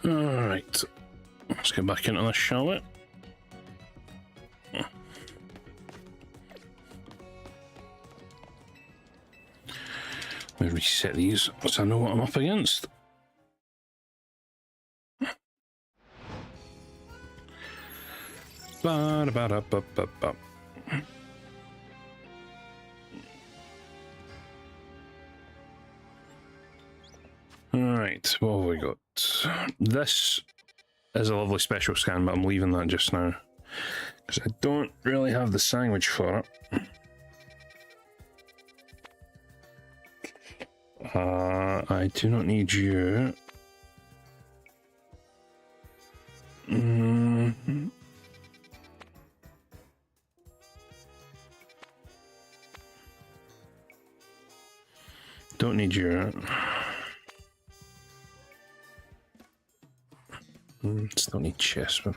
Alright. Let's get back into this, shall we? Let me reset these so I know what I'm up against. Ba-da-ba-da-ba-ba-ba. Alright, what have we got? This is a lovely special scan, but I'm leaving that just now because I don't really have the sandwich for it. I do not need you. Don't need you. Still need chess, but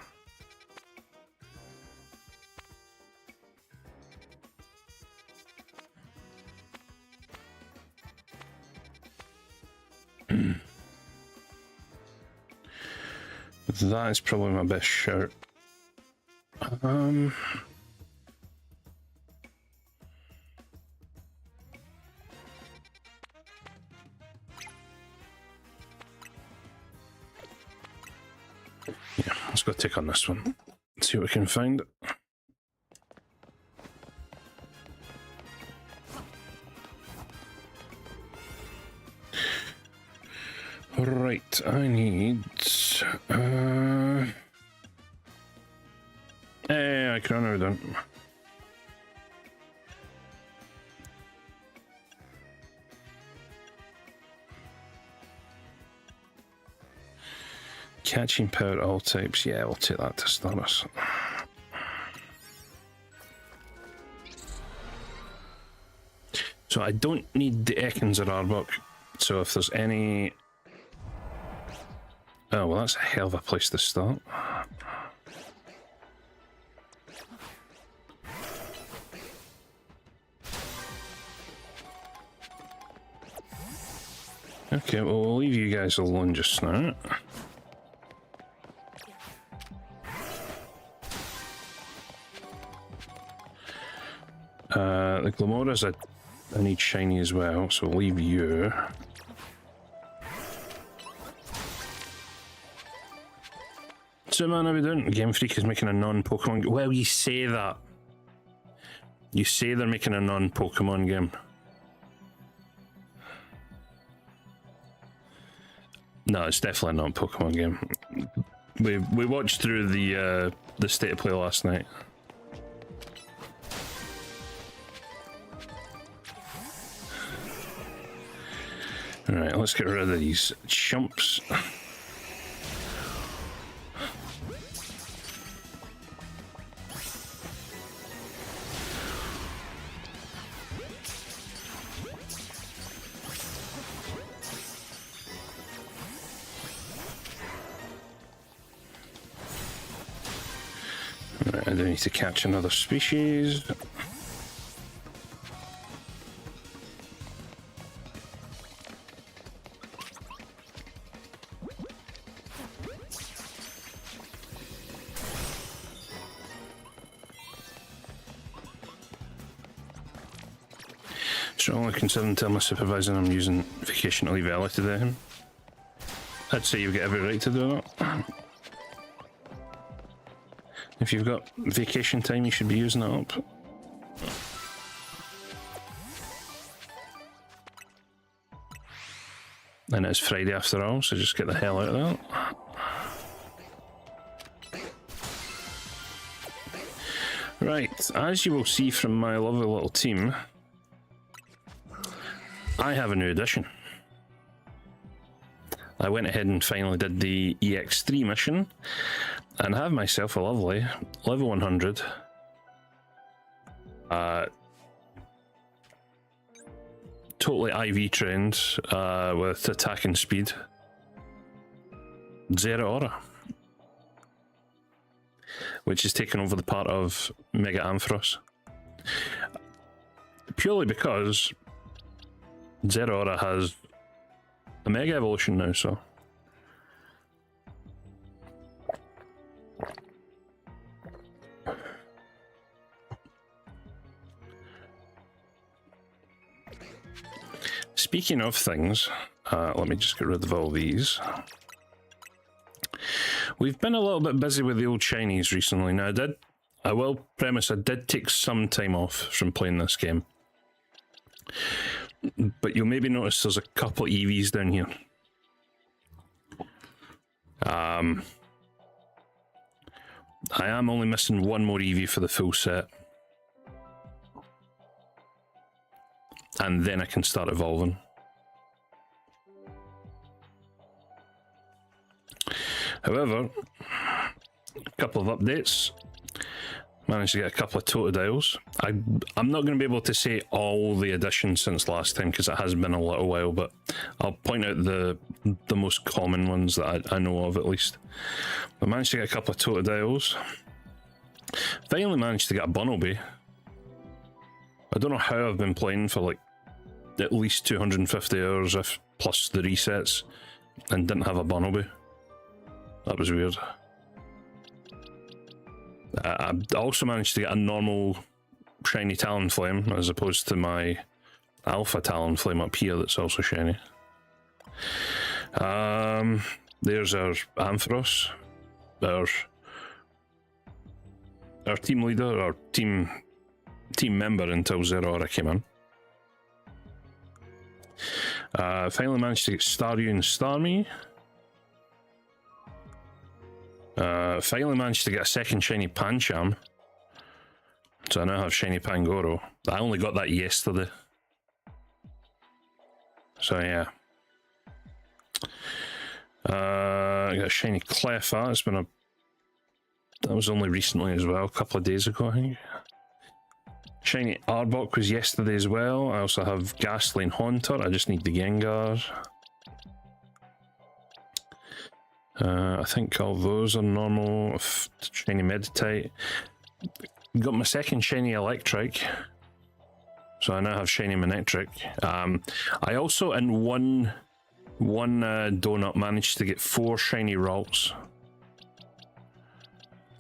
that is probably my best shout. Yeah, let's go take on this one. See what we can find. Right, I need hey, I can never done. Catching power all types, yeah, we'll take that to start us. So I don't need the Ekans or Arbok, so if there's any... Oh, well, that's a hell of a place to start. Okay, well, we'll leave you guys alone just now. The Glamoras, I need shiny as well, so we'll leave you. So man, how we doing? Game Freak is making a non-Pokemon game. Well, you say that. You say they're making a non-Pokemon game. No, it's definitely not a Pokemon game. We watched through the State of Play last night. Alright, let's get rid of these chumps. Right, I do need to catch another species. Strongly consider telling my supervisor I'm using vacation to leave early today. I'd say you've got every right to do that. If you've got vacation time, you should be using it up. And it's Friday after all, so just get the hell out of that. Right, as you will see from my lovely little team, I have a new addition. I went ahead and finally did the EX3 mission and have myself a lovely level 100 totally IV trained with attack and speed Zeraora, which is taken over the part of Mega Ampharos, purely because Zeraora has a Mega Evolution now, so Speaking of things, let me just get rid of all these. We've been a little bit busy with the old shinies recently. Now, I will premise I did take some time off from playing this game. But you'll maybe notice there's a couple of EVs down here. I am only missing one more EV for the full set. And then I can start evolving. However, a couple of updates. Managed to get a couple of Totodiles. I'm not going to be able to say all the additions since last time because it has been a little while, but I'll point out the most common ones that I know of at least. I managed to get a couple of Totodiles. Finally managed to get a Bunnelby. I don't know how I've been playing for like at least 250 hours if plus the resets and didn't have a Bunnelby. That was weird. I also managed to get a normal shiny Talonflame as opposed to my alpha Talonflame up here that's also shiny. There's our Ampharos, our team leader, our team member until Zeraora came in. Finally managed to get Staryu and Starmie. Finally managed to get a second shiny Pancham. So I now have shiny Pangoro. I only got that yesterday. So yeah. I got a shiny Cleffa. It's been that was only recently as well, a couple of days ago I think. Shiny Arbok was yesterday as well. I also have Ghastly and Haunter. I just need the Gengar. I think all those are normal. Shiny Meditite. Got my second shiny Electric. So I now have shiny Manectric. I also in one donut managed to get 4 shiny Ralts.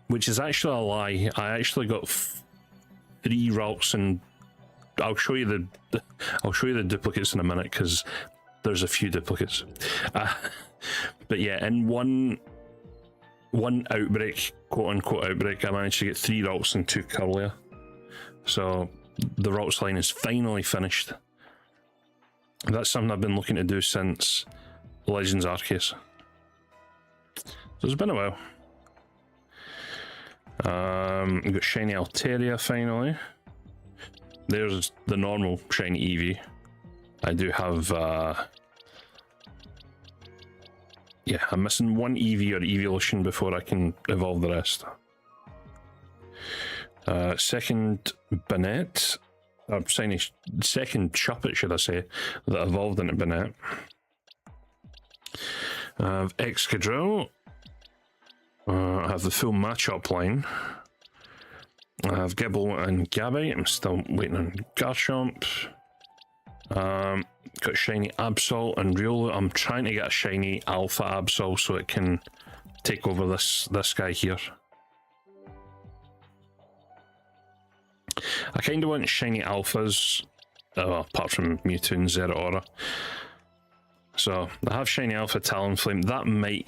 Which is actually a lie. I actually got 3 Ralts, and I'll show you the duplicates in a minute because there's a few duplicates. But yeah, in one outbreak, quote unquote outbreak, I managed to get 3 Ralts and 2 Kirlia. So the Ralts line is finally finished. That's something I've been looking to do since Legends Arceus. So it's been a while. We've got shiny Altaria finally. There's the normal shiny Eevee. I do have yeah, I'm missing one Eevee or Evolution before I can evolve the rest. Second Banette, or second Shuppet should I say, that evolved into Banette. I have Excadrill. I have the full matchup line. I have Gible and Gabby. I'm still waiting on Garchomp. Got shiny Absol and Riolu. I'm trying to get a shiny Alpha Absol so it can take over this guy here. I kind of want shiny Alphas, apart from Mewtwo and Zeraora. So I have shiny Alpha Talonflame. That might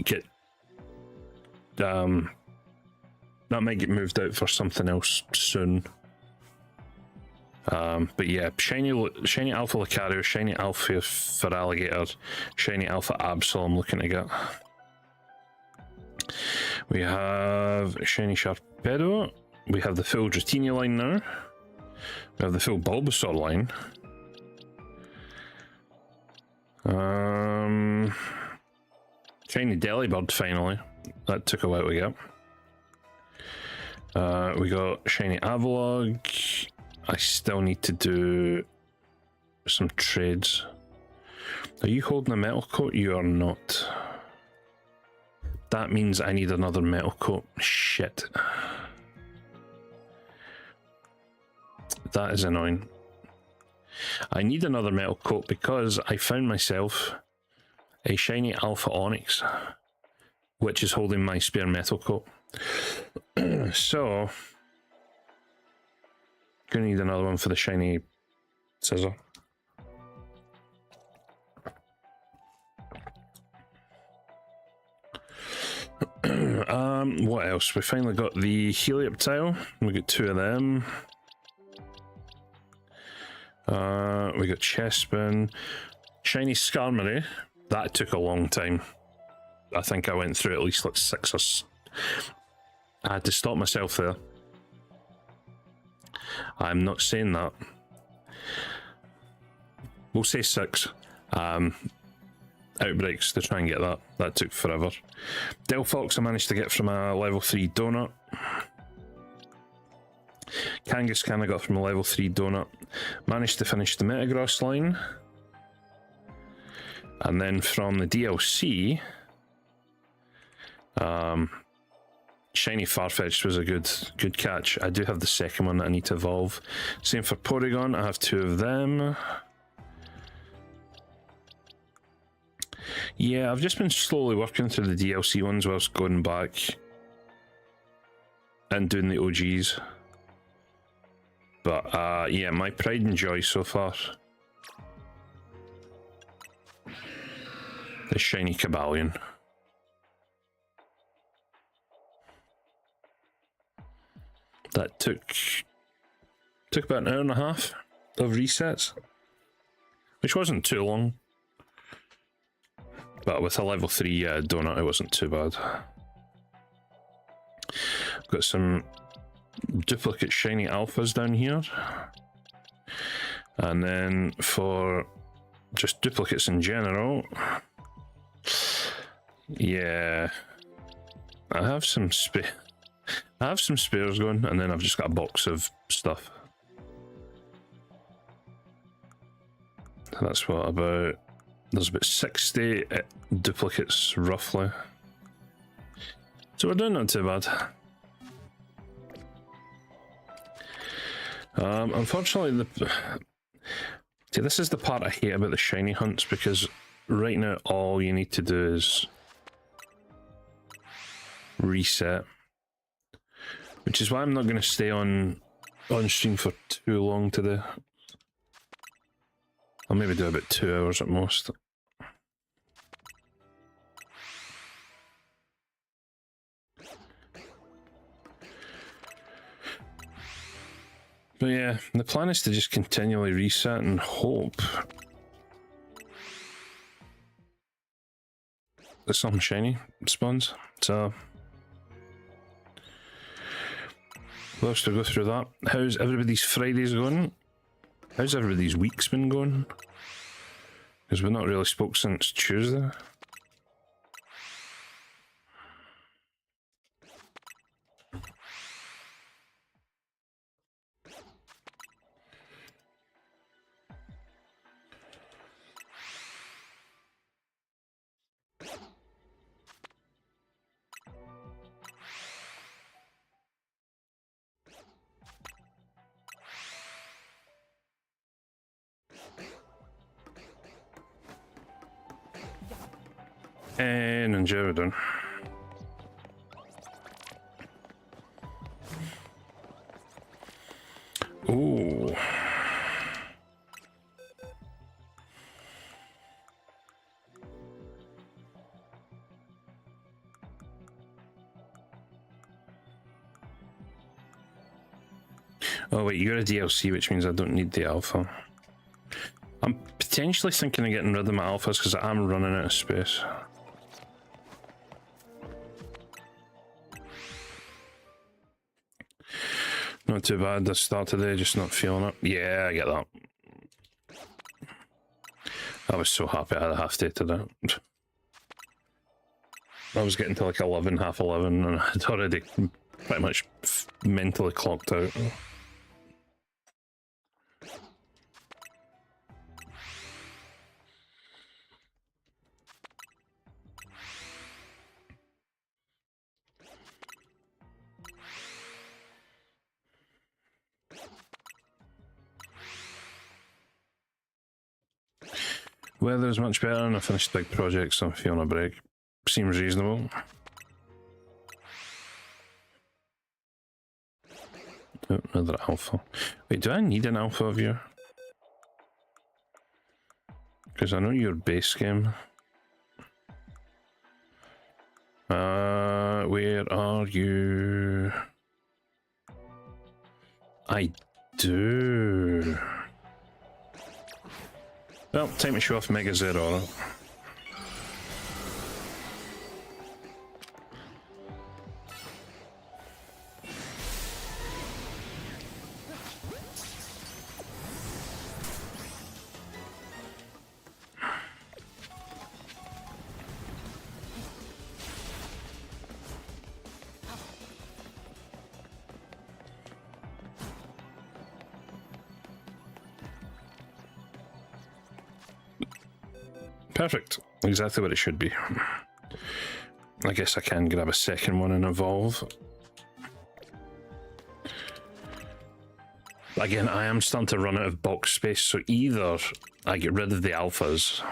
get moved out for something else soon. But yeah, shiny Alpha Lucario, shiny Alpha Feraligatr, shiny Alpha Absol I'm looking to get. We have shiny Sharpedo. We have the full Dratini line now. We have the full Bulbasaur line. Shiny Delibird finally. That took a while to get. We got shiny Avalugg. I still need to do some trades. Are you holding a metal coat? You are not. That means I need another metal coat. Shit. That is annoying. I need another metal coat because I found myself a shiny Alpha Onyx, which is holding my spare metal coat. So, gonna need another one for the shiny Scizor. What else? We finally got the Helioptile. We got 2 of them. We got Chespin. Shiny Skarmory. That took a long time. I think I went through at least like 6 or... I had to stop myself there. I'm not saying that. We'll say 6. Outbreaks to try and get that. That took forever. Delphox I managed to get from a level 3 donut. Kangaskhan I got from a level 3 donut. Managed to finish the Metagross line. And then from the DLC, Shiny Farfetch'd was a good catch. I do have the second one that I need to evolve. Same for Porygon, I have 2 of them. Yeah, I've just been slowly working through the DLC ones whilst going back and doing the OGs. But yeah, my pride and joy so far. The Shiny Cobalion. That took about an hour and a half of resets, which wasn't too long. But with a level 3 donut, it wasn't too bad. Got some duplicate shiny alphas down here. And then for just duplicates in general, yeah, I have some spares going, and then I've just got a box of stuff. That's what about... There's about 60 duplicates, roughly. So we're doing not too bad. Unfortunately, see, this is the part I hate about the shiny hunts, because right now all you need to do is reset. Which is why I'm not going to stay on stream for too long today. I'll maybe do about 2 hours at most. But yeah, the plan is to just continually reset and hope that something shiny spawns. So we'll have to go through that. How's everybody's Fridays going? How's everybody's week's been going? Because we've not really spoke since Tuesday. And Angerodon. Ooh. Oh wait, you're a DLC, which means I don't need the alpha. I'm potentially thinking of getting rid of my alphas because I'm running out of space. Not too bad this start today, just not feeling it. Yeah, I get that. I was so happy I had a half day today. I was getting to like 11, half 11, and I'd already pretty much mentally clocked out. Weather's much better and I finished big projects, so I'm feeling a break. Seems reasonable. Oh, another alpha. Wait, do I need an alpha of you? Because I know your base game. Where are you? I do. Well, time to show off Mega Zero. Perfect. Exactly what it should be. I guess I can grab a second one and evolve. Again, I am starting to run out of box space, so either I get rid of the alphas,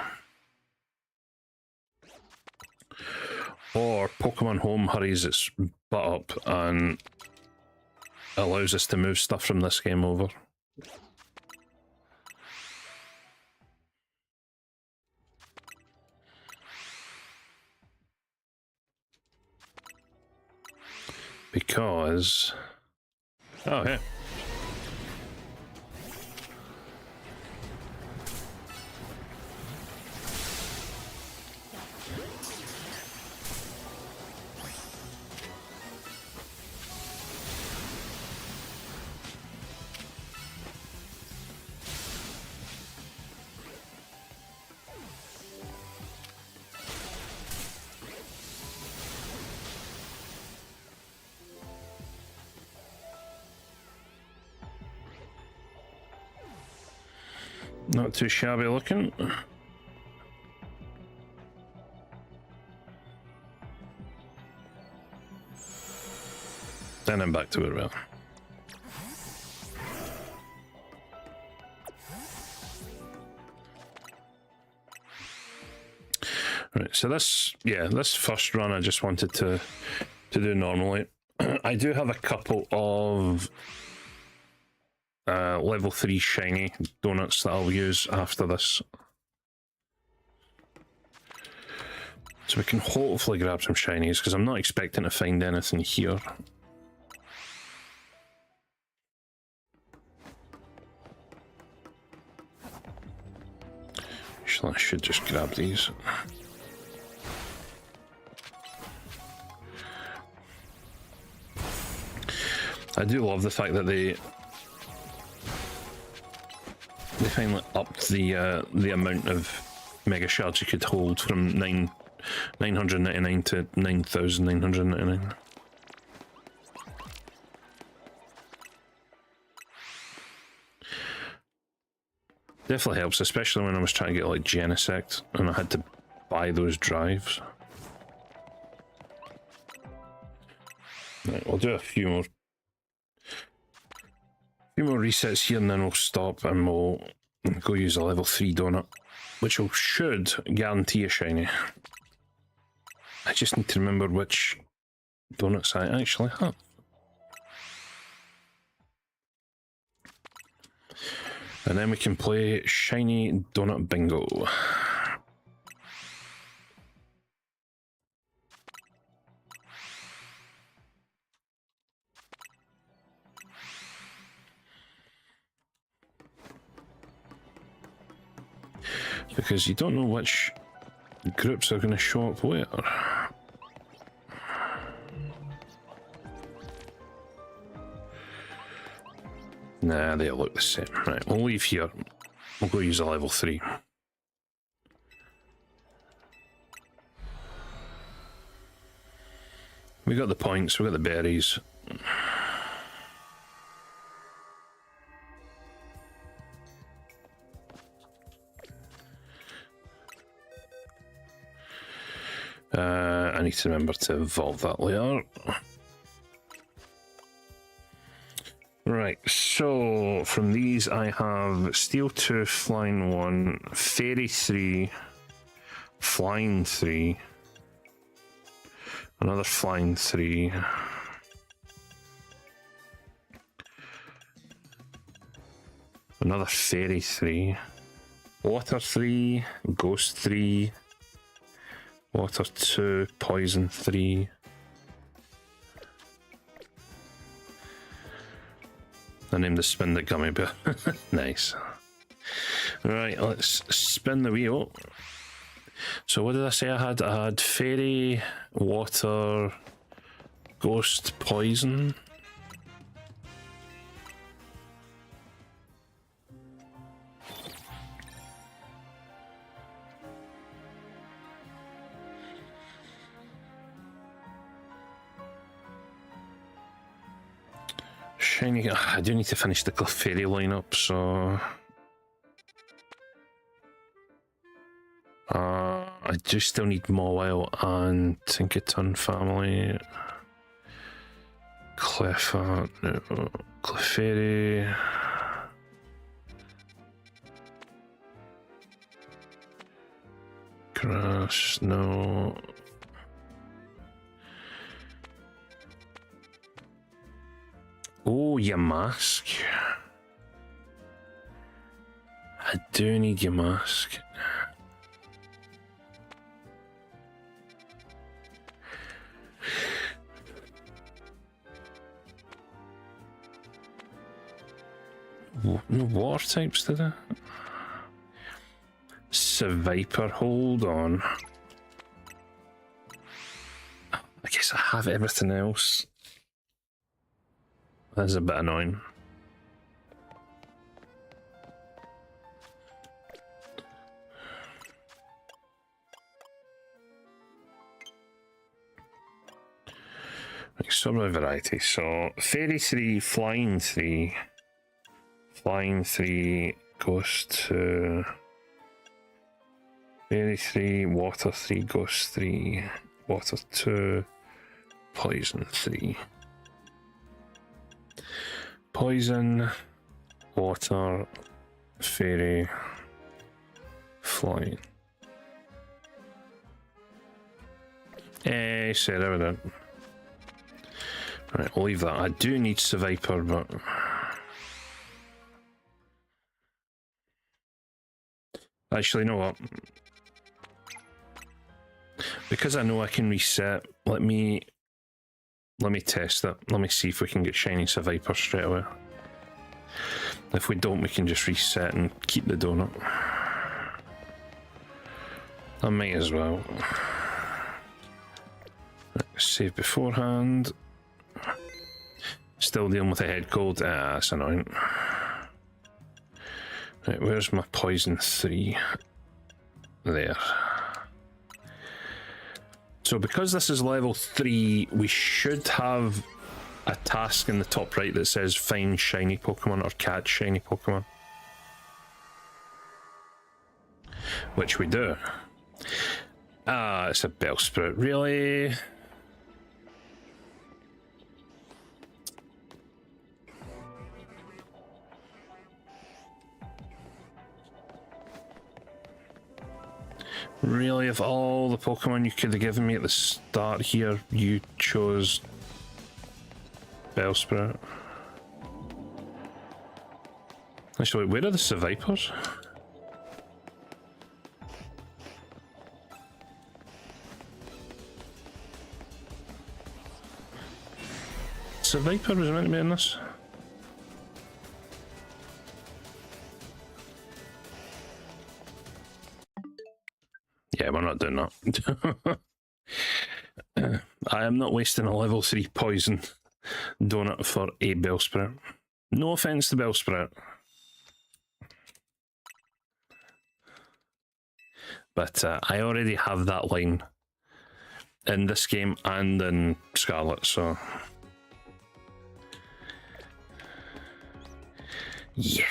or Pokemon Home hurries its butt up and allows us to move stuff from this game over. Because... oh, yeah. Not too shabby looking. Then I'm back to it, well. Right, so this, yeah, this first run I just wanted to do normally. I do have a couple of level 3 shiny donuts that I'll use after this. So we can hopefully grab some shinies, because I'm not expecting to find anything here. Actually, I should just grab these. I do love the fact that they finally upped the amount of mega shards you could hold from 999 to 9,999. Definitely helps, especially when I was trying to get like Genesect and I had to buy those drives. Right, we'll do a few more resets here and then we'll stop and we'll go use a level 3 donut, which should guarantee a shiny. I just need to remember which donuts I actually have. And then we can play Shiny Donut Bingo. Because you don't know which groups are going to show up where. Nah, they look the same. Right, we'll leave here. We'll go use a level 3. We got the points, we got the berries. I need to remember to evolve that later. Right, so from these I have Steel 2, Flying 1, Fairy 3, Flying 3, another Flying 3, another Fairy 3, Water 3, Ghost 3, Water 2, poison 3. I named the spin the gummy bear. Nice. Right, let's spin the wheel. So what did I say I had? I had fairy, water, ghost, poison. Shiny. I do need to finish the Clefairy lineup, so I do still need Mawile and Tinkaton family. Cleffa, no, Clefairy. Grass, no. Oh, Yamask. I do need Yamask. No water types, did I? Seviper, hold on. I guess I have everything else. That's a bit annoying. Like some of the variety. So Fairy 3, Flying 3, Flying 3, Ghost 2, Fairy 3, Water 3, Ghost 3, Water 2, Poison 3. Poison, water, fairy, flying. Said evident. Right, I'll leave that. I do need Seviper, but actually, you know what? Because I know I can reset, let me test it. Let me see if we can get shiny Seviper straight away. If we don't, we can just reset and keep the donut. I might as well. Save beforehand. Still dealing with a head cold. Ah, that's annoying. Right, where's my poison 3? There. So because this is level 3, we should have a task in the top right that says find shiny Pokemon or catch shiny Pokemon. Which we do. Ah, it's a Bellsprout, really? Really, of all the Pokemon you could have given me at the start here, you chose Bellsprout. Actually, where are the Sevipers? Seviper was meant to be in this. Yeah, we're not doing that. I am not wasting a level 3 poison donut for a Bellsprout. No offense to Bellsprout. But I already have that line in this game and in Scarlet, so... yeah.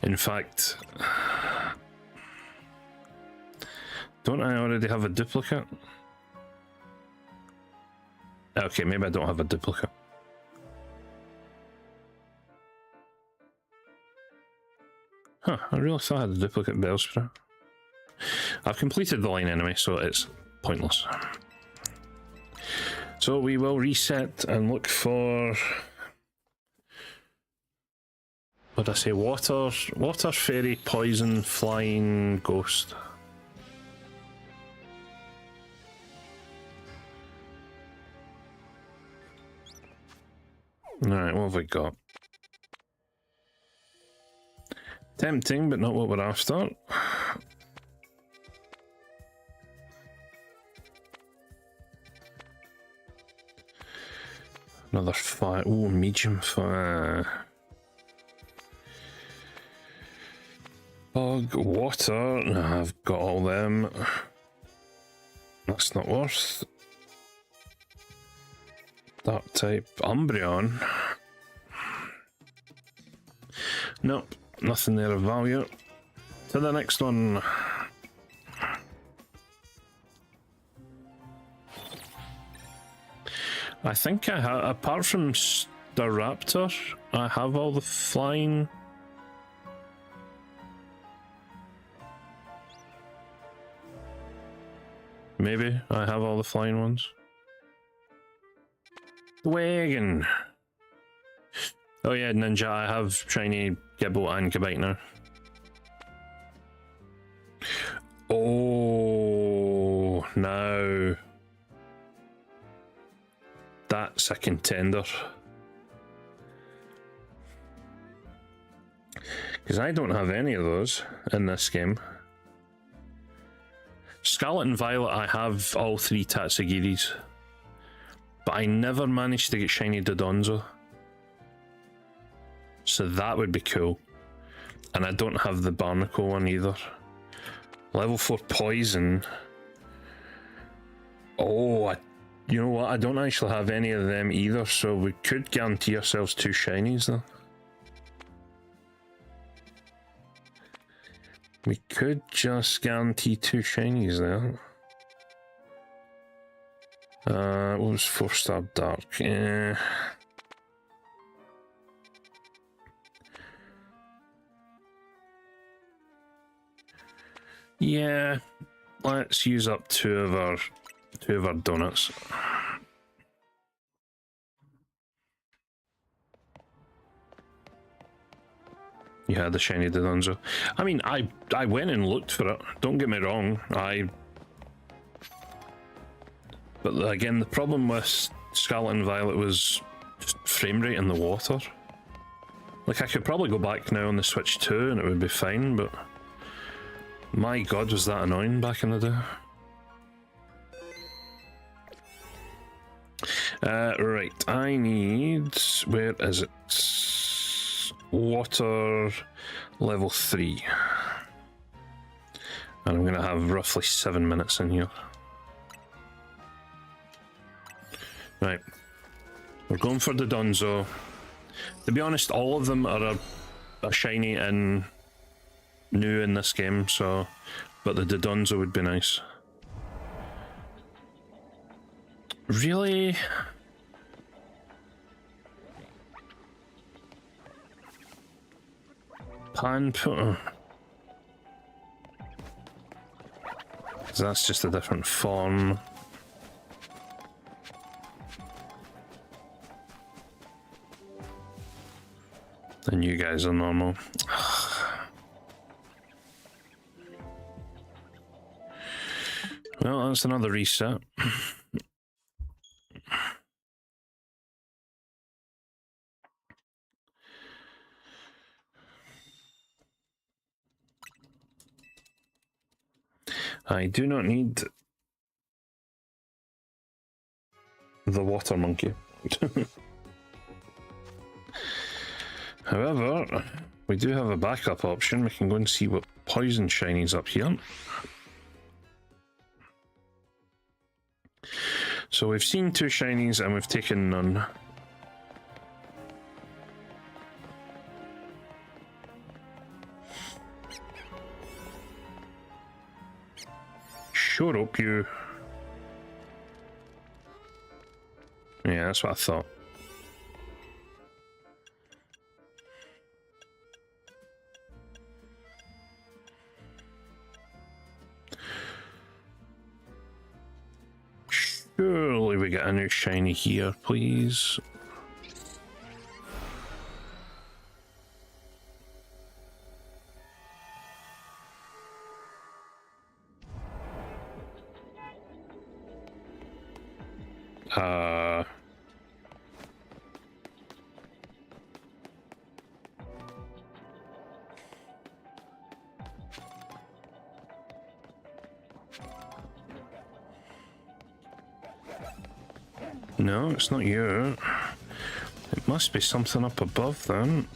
In fact... don't I already have a duplicate? Okay, maybe I don't have a duplicate. Huh, I really thought I had a duplicate Bellsprout. I've completed the line anyway, so it's pointless. So we will reset and look for... what did I say? Water, fairy, poison, flying, ghost. Alright, what have we got? Tempting, but not what we're after. Another fire. Oh, medium fire. Bug, water. I've got all them. That's not worth. Dark type. Umbreon. Nope, nothing there of value. To the next one. I think I have, apart from Staraptor, I have all the flying. Maybe I have all the flying ones. Wagon. Oh yeah, Ninja, I have shiny Gibble and Gabite now. Oh, no. That's a contender. Because I don't have any of those in this game. Scarlet and Violet, I have all 3 Tatsugiris. But I never managed to get shiny Dodonzo. So that would be cool. And I don't have the Barnacle one either. Level 4 Poison. Oh, you know what? I don't actually have any of them either, so we could guarantee ourselves 2 shinies though. We could just guarantee 2 shinies there. What was 4-star Dark? Yeah, let's use up 2 of our donuts. You had the shiny Dodonzo. I mean, I went and looked for it. Don't get me wrong. But again, the problem with Scarlet and Violet was just frame rate in the water. Like, I could probably go back now on the Switch 2 and it would be fine, but my god, was that annoying back in the day. Right, I need... Where is it? Water level 3. And I'm going to have roughly 7 minutes in here. Right. We're going for the Dodonzo. To be honest, all of them are a shiny and new in this game, so... But the Dodonzo would be nice. Really? That's just a different form. And you guys are normal. Well, that's another reset. I do not need the water monkey. However, we do have a backup option. We can go and see what poison shinies up here. So we've seen 2 shinies and we've taken none. Sure up you. Yeah, that's what I thought. Surely we get a new shiny here, please. No, it's not you. It must be something up above then.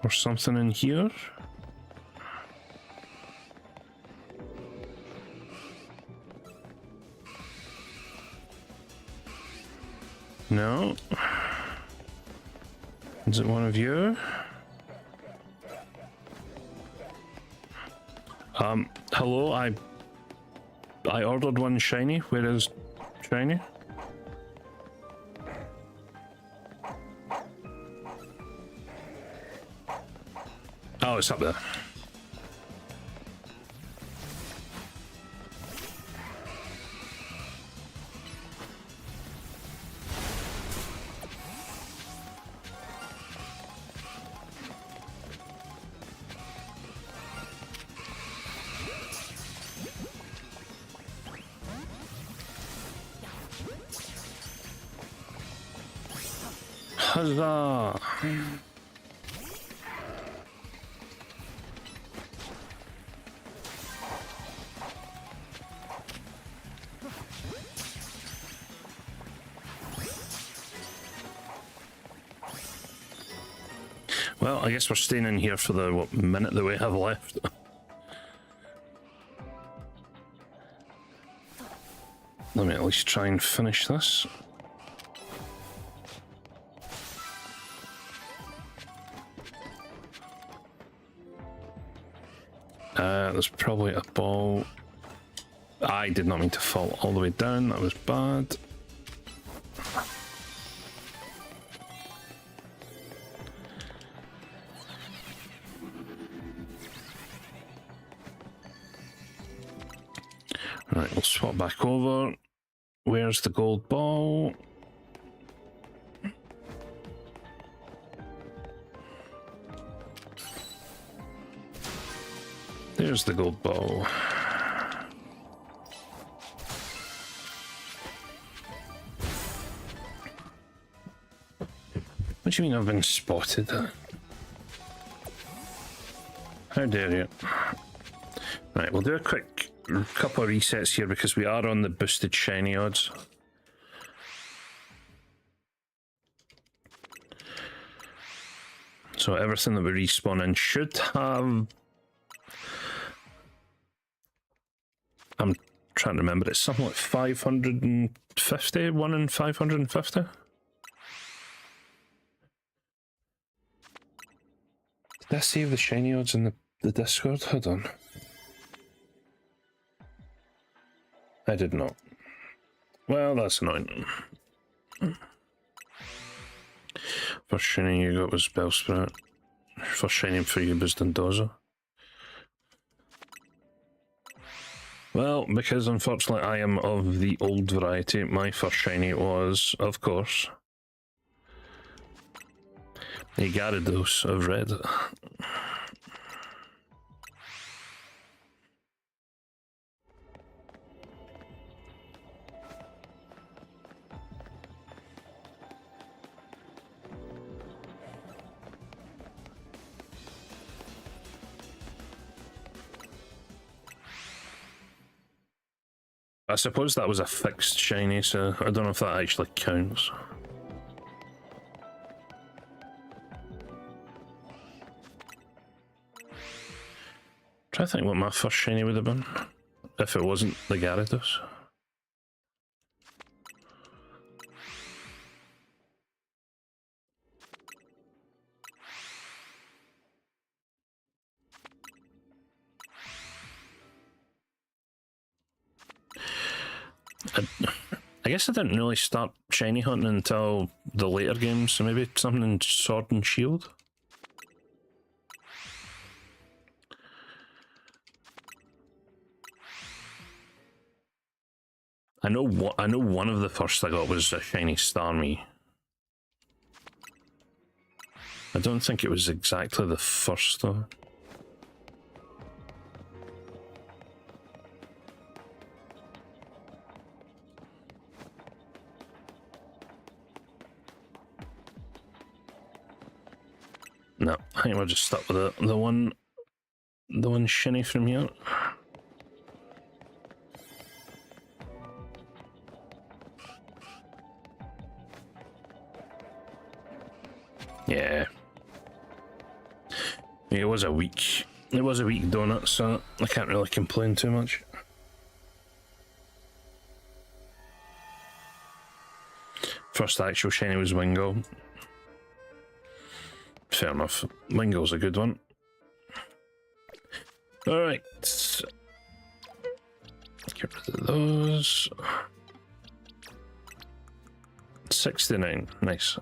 Or something in here. No. Is it one of you? Hello, I ordered one shiny. Where is shiny? Oh, it's up there. Huzzah! Well, I guess we're staying in here for the minute that we have left. Let me at least try and finish this. There's probably a ball. I did not mean to fall all the way down, that was bad. Right, we'll swap back over. Where's the gold ball? There's the gold ball. What do you mean I've been spotted? How dare you? Right, we'll do a quick couple of resets here because we are on the boosted shiny odds. So everything that we respawn in should have... I'm trying to remember, it's something like 550, 1 in 550? Did I save the shiny odds in the Discord? Hold on. I did not. Well, that's annoying. First shiny you got was Bellsprout. First shiny for you was Dondozo. Well, because unfortunately I am of the old variety, my first shiny was, of course, a Gyarados of red. I suppose that was a fixed shiny, so I don't know if that actually counts. Try to think what my first shiny would have been if it wasn't the Gyarados. I guess I didn't really start shiny hunting until the later games, so maybe something in Sword and Shield. I know one of the first I got was a shiny Starmie. I don't think it was exactly the first though. No, I think we're just stuck with the one shiny from here. Yeah. It was a weak donut, so I can't really complain too much. First actual shiny was Wingull. Fair enough. Wingull's a good one. Alright. Get rid of those. 69. Nice.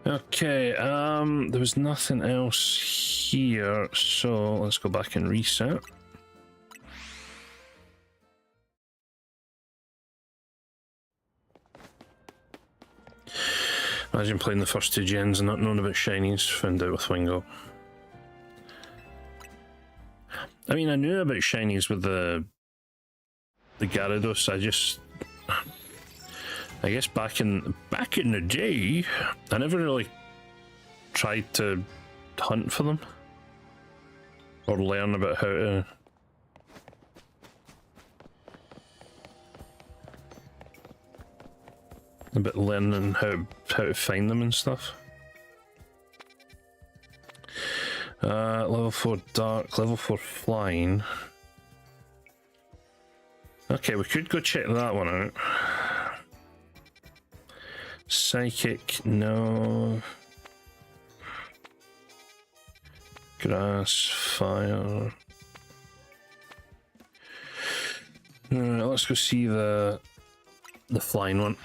Okay, there was nothing else here, so let's go back and reset. Imagine playing the first two gens and not knowing about shinies, found out with Wingull. I mean, I knew about shinies with the Gyarados. I guess back in the day, I never really tried to hunt for them or learn about how to. About learning how to find them and stuff. Level 4 dark, level 4 flying. Okay, we could go check that one out. Psychic, no. Grass, fire. Alright, let's go see the flying one.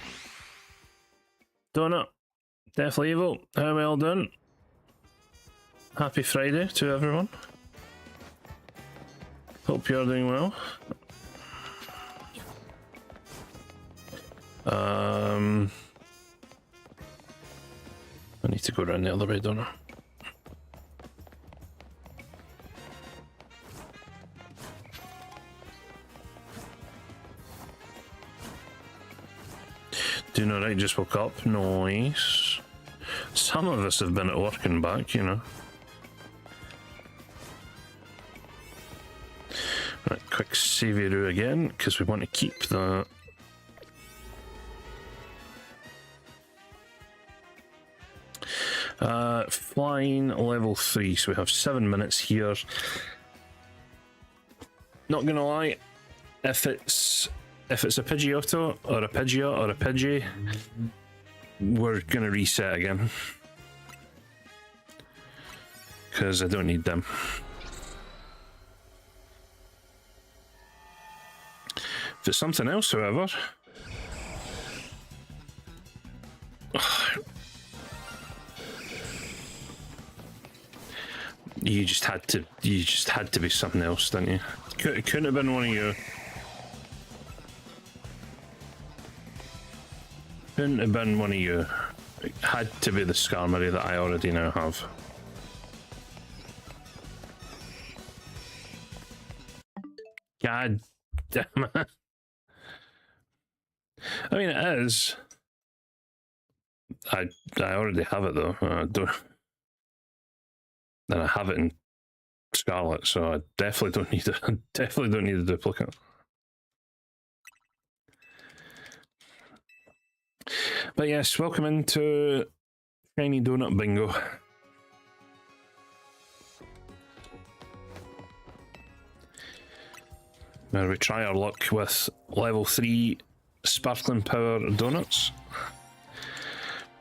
Donut, definitely evil. How well done. Happy Friday to everyone. Hope you're doing well. I need to go around the other way, don't I? Doing alright, just woke up. Nice. Some of us have been at work and back, you know. Right, quick save again, because we want to keep that. Flying level 3, so we have 7 minutes here. Not gonna lie, if it's a Pidgeotto or a Pidgeot or a Pidgey, we're gonna reset again. Because I don't need them. If it's something else, however, you just had to be something else, didn't you? It couldn't have been one of you. Couldn't have been one of you. It had to be the Skarmory that I already now have. God damn it. I mean, it is. I already have it though. And I have it in Scarlet, so I definitely don't need it. I definitely don't need a duplicate. But yes, welcome into Shiny Donut Bingo. Now we try our luck with level 3 Sparkling Power Donuts.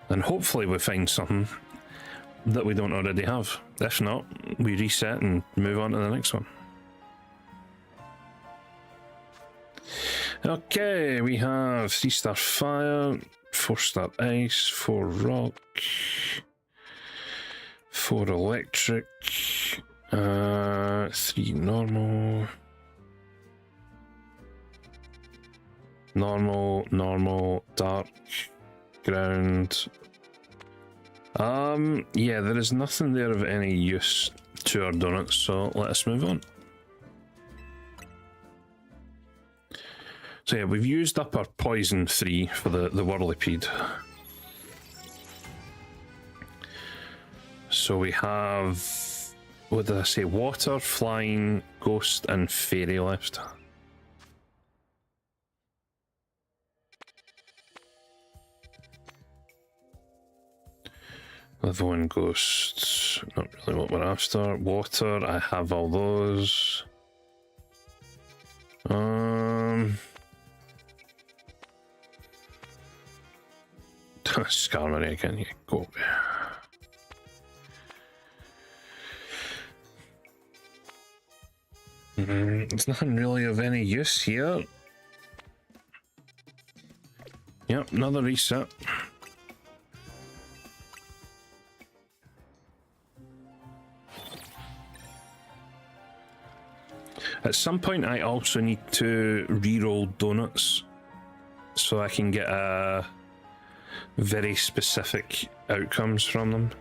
And hopefully we find something that we don't already have. If not, we reset and move on to the next one. Okay, we have 3-star Fire, 4-star Ice, 4 Rock, 4 Electric, 3 Normal, Normal, Dark, Ground. Yeah, there is nothing there of any use to our donuts, so let us move on. So yeah, we've used up our poison 3 for the Whirlipede. So we have, what did I say, Water, Flying, Ghost, and Fairy left. Level 1 ghosts, not really what we're after. Water, I have all those. Skarmory again, yeah, go. It's nothing really of any use here. Yep, another reset. At some point, I also need to reroll donuts so I can get very specific outcomes from them.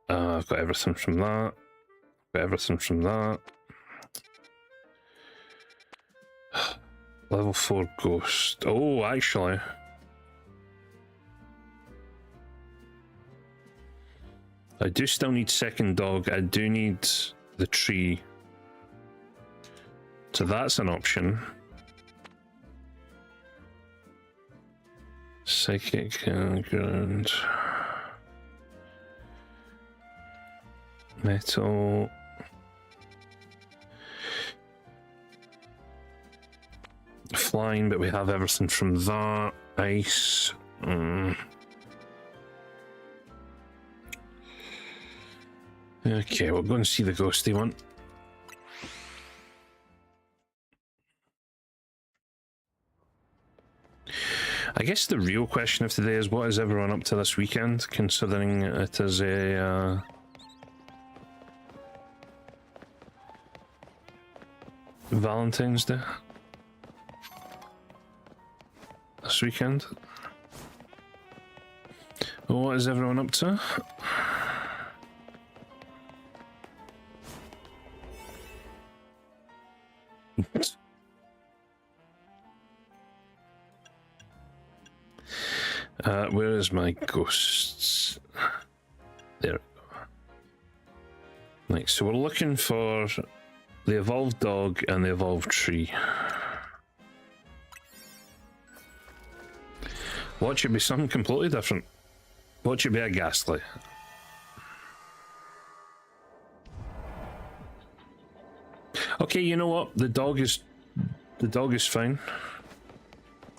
I've got everything from that. Got everything from that. Level 4 ghost. Oh, actually. I do still need second dog. I do need the tree. So that's an option. Psychic ground. Metal. Flying, but we have everything from that. Ice. Okay, we'll go and see the ghosty one. I guess the real question of today is, what is everyone up to this weekend, considering it is a Valentine's Day this weekend? Well, what is everyone up to? Where is my ghosts? There we go. Right, so we're looking for the evolved dog and the evolved tree. Watch it be something completely different. Watch it be a Ghastly. Okay, you know what? The dog is fine.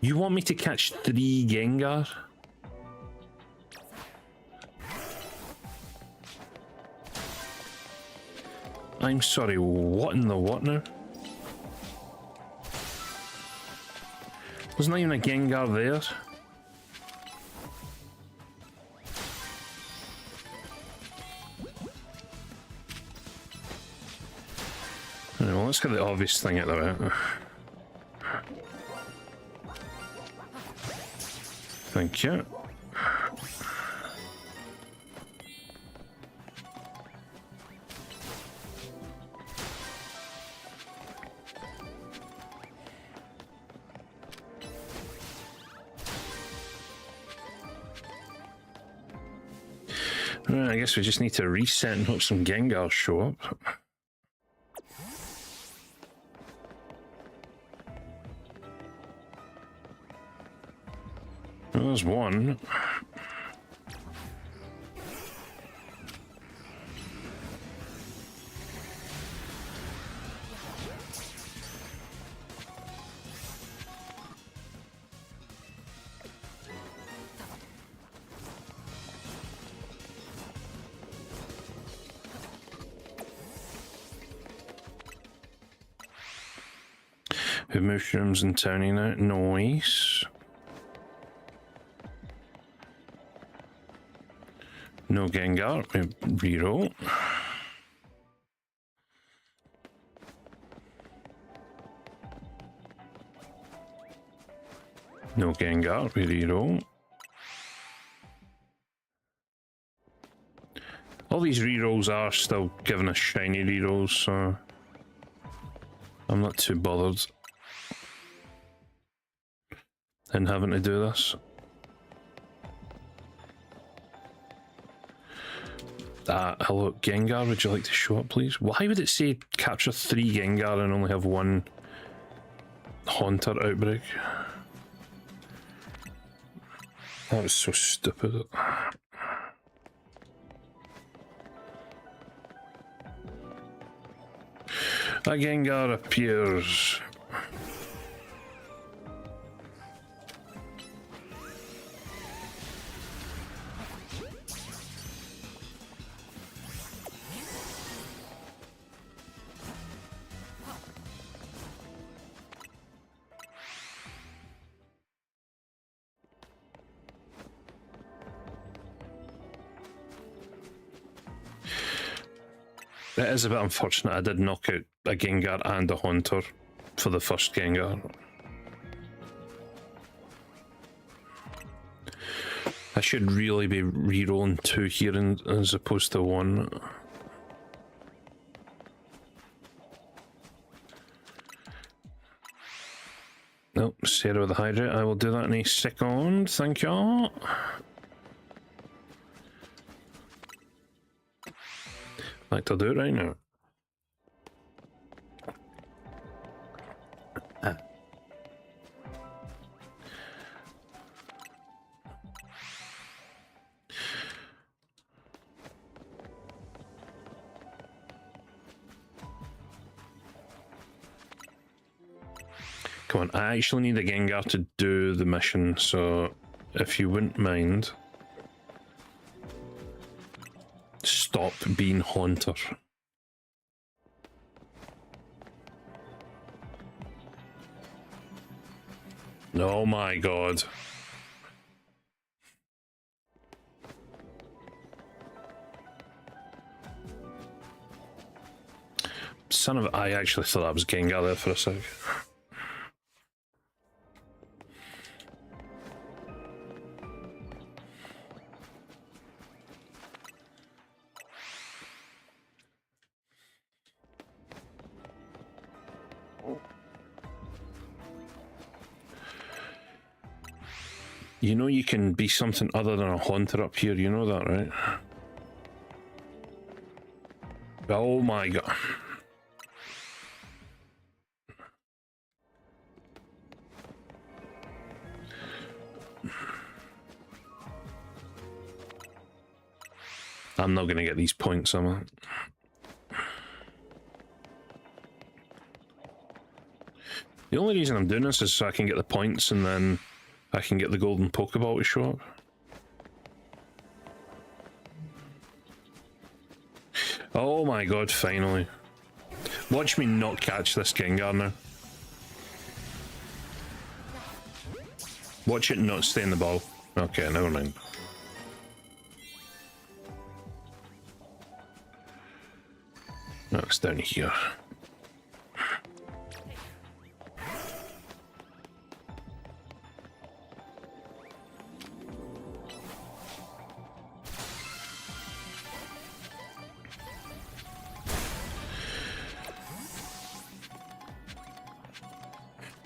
You want me to catch 3 Gengar? I'm sorry, what in the what now? There's not even a Gengar there. Right, well, let's get the obvious thing out of the way. Thank you. Right, I guess we just need to reset and hope some Gengars show up. Well, there's one. We have mushrooms and Tony now. Nice. No Gengar. We reroll. No Gengar. We reroll. All these rerolls are still giving us shiny rerolls, so I'm not too bothered in having to do this. Hello, Gengar, would you like to show up, please? Why would it say capture 3 Gengar and only have 1 Haunter outbreak? That was so stupid. A Gengar appears. It is a bit unfortunate. I did knock out a Gengar and a Haunter for the first Gengar. I should really be rerolling 2 here as opposed to 1. Nope, Sarah with the hydrate. I will do that in a second. Thank you. In fact, I'll do it right now. Come on, I actually need a Gengar to do the mission, so if you wouldn't mind, stop being Haunter. Oh my god. Son of... I actually thought that was Gengar there for a sec. You know you can be something other than a Haunter up here, you know that, right? Oh my god. I'm not going to get these points, am I? The only reason I'm doing this is so I can get the points and then I can get the golden Pokeball to show up. Oh my god, finally. Watch me not catch this Gengar now. Watch it not stay in the ball. Okay, never mind. No, it's down here.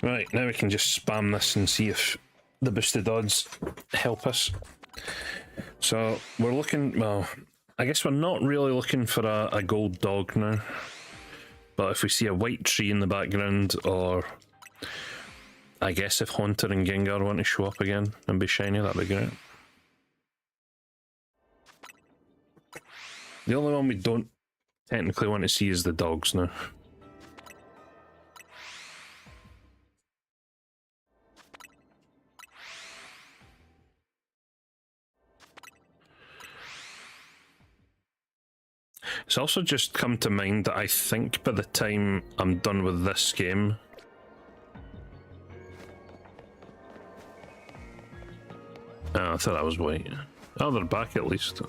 Right, now we can just spam this and see if the boosted odds help us. So we're looking, well, I guess we're not really looking for a gold dog now. But if we see a white tree in the background, or I guess if Haunter and Gengar want to show up again and be shiny, that'd be great. The only one we don't technically want to see is the dogs now. It's also just come to mind that I think by the time I'm done with this game, oh, I thought that was white. Oh, they're back at least.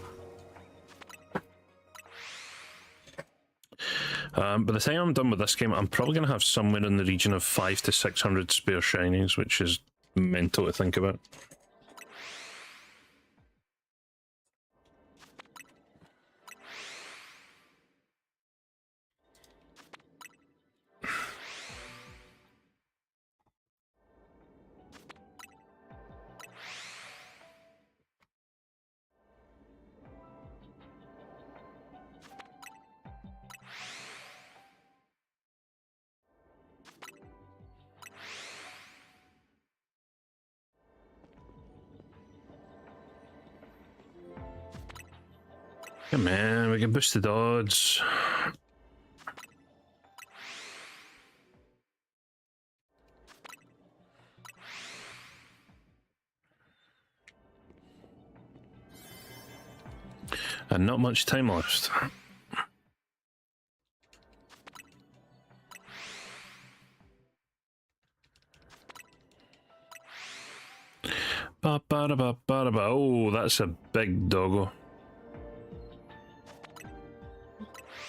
By the time I'm done with this game, I'm probably going to have somewhere in the region of 500 to 600 spare shinies, which is mental to think about. Come on, we can boost the odds. And not much time left. Oh, that's a big doggo.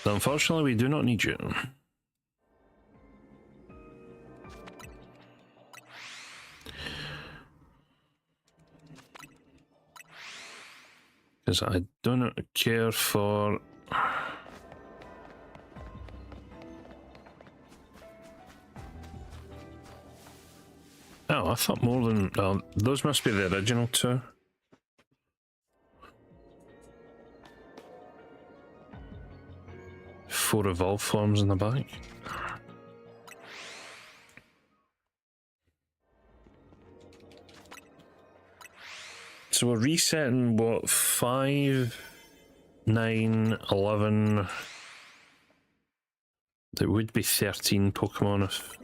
So unfortunately, we do not need you. Because I do not care for... Oh, I thought more than... those must be the original two. Four evolve forms in the back. So we're resetting, what, 5, 9, 11... There would be 13 Pokemon if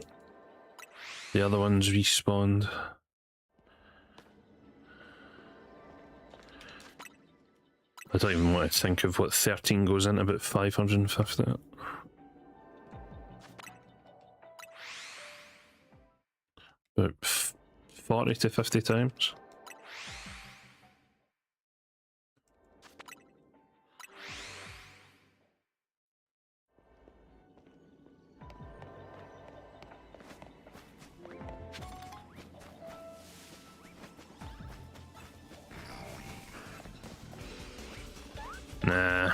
the other ones respawned. I don't even want to think of what 13 goes into, about 550. About 40 to 50 times. Nah.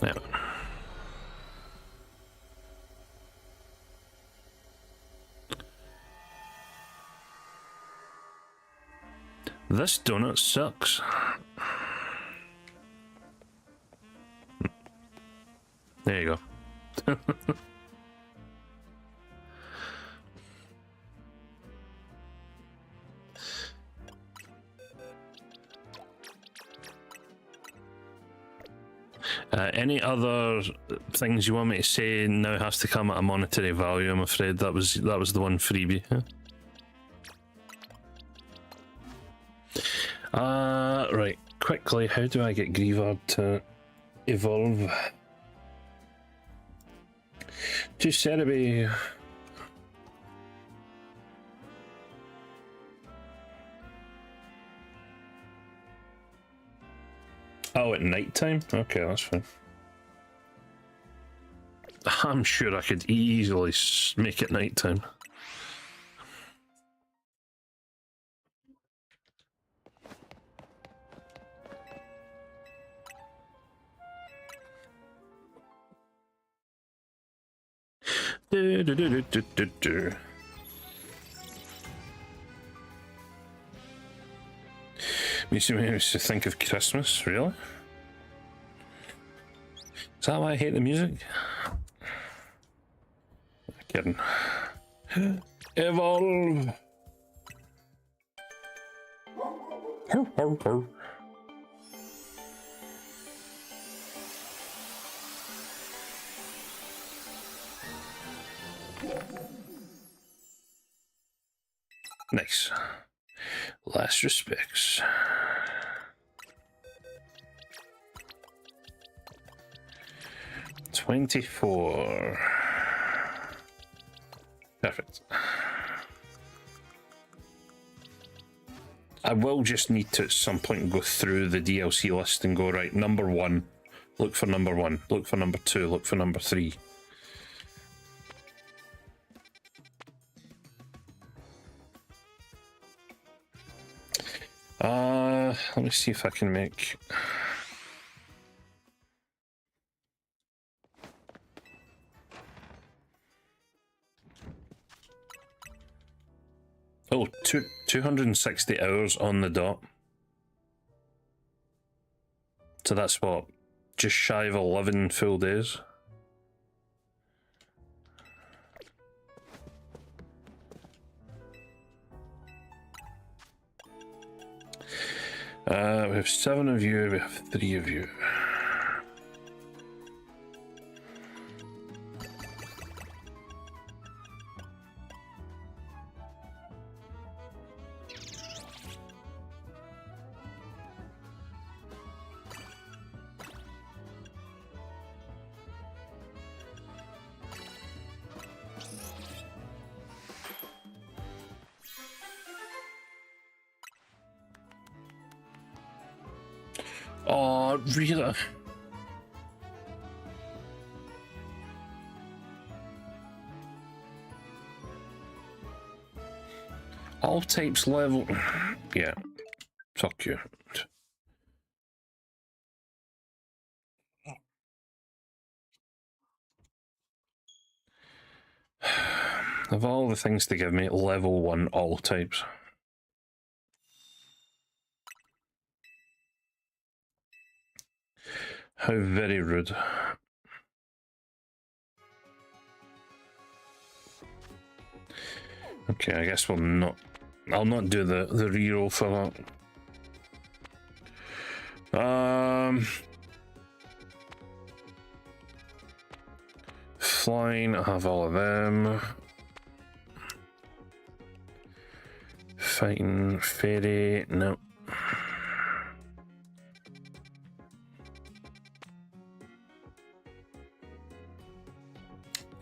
Yeah. This donut sucks. There you go. Any other things you want me to say now has to come at a monetary value, I'm afraid. That was the one freebie. Right. Quickly, how do I get Greavard to evolve? To Cerebi. Oh, at night time? Okay, that's fine. I'm sure I could easily make it night time. Makes me think of Christmas, really? Is that why I hate the music? Kidding. Evolve! Nice. Last respects. $24. Perfect. I will just need to at some point go through the DLC list and go, right, number 1, look for number 1, look for number 2, look for number 3. Let me see if I can make... Oh, 260 hours on the dot. So that's what? Just shy of 11 full days? We have 7 of you, we have 3 of you. Oh, really? All types level. Yeah. Fuck you. Of all the things to give me, level 1 all types. How very rude. Okay, I guess we'll not. I'll not do the reroll for that. Flying, I have all of them. Fighting, fairy, no.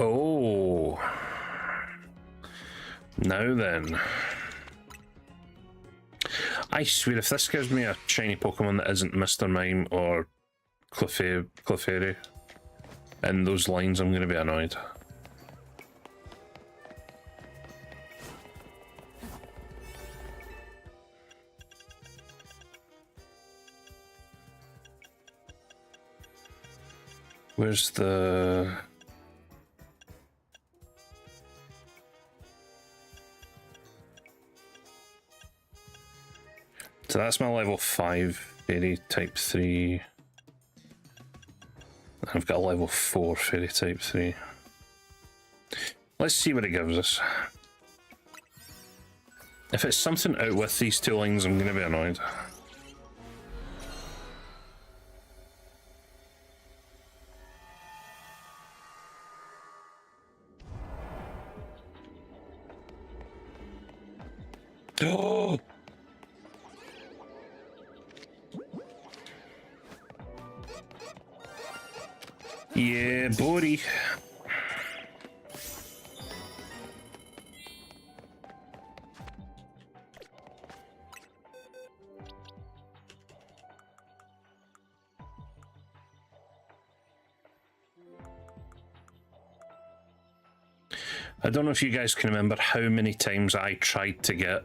Oh. Now then. I swear, if this gives me a shiny Pokemon that isn't Mr. Mime or Clefairy in those lines, I'm going to be annoyed. Where's the... So that's my level 5 fairy type 3. I've got a level 4 fairy type 3. Let's see what it gives us. If it's something out with these 2 lines, I'm going to be annoyed. Oh! Yeah, buddy. I don't know if you guys can remember how many times I tried to get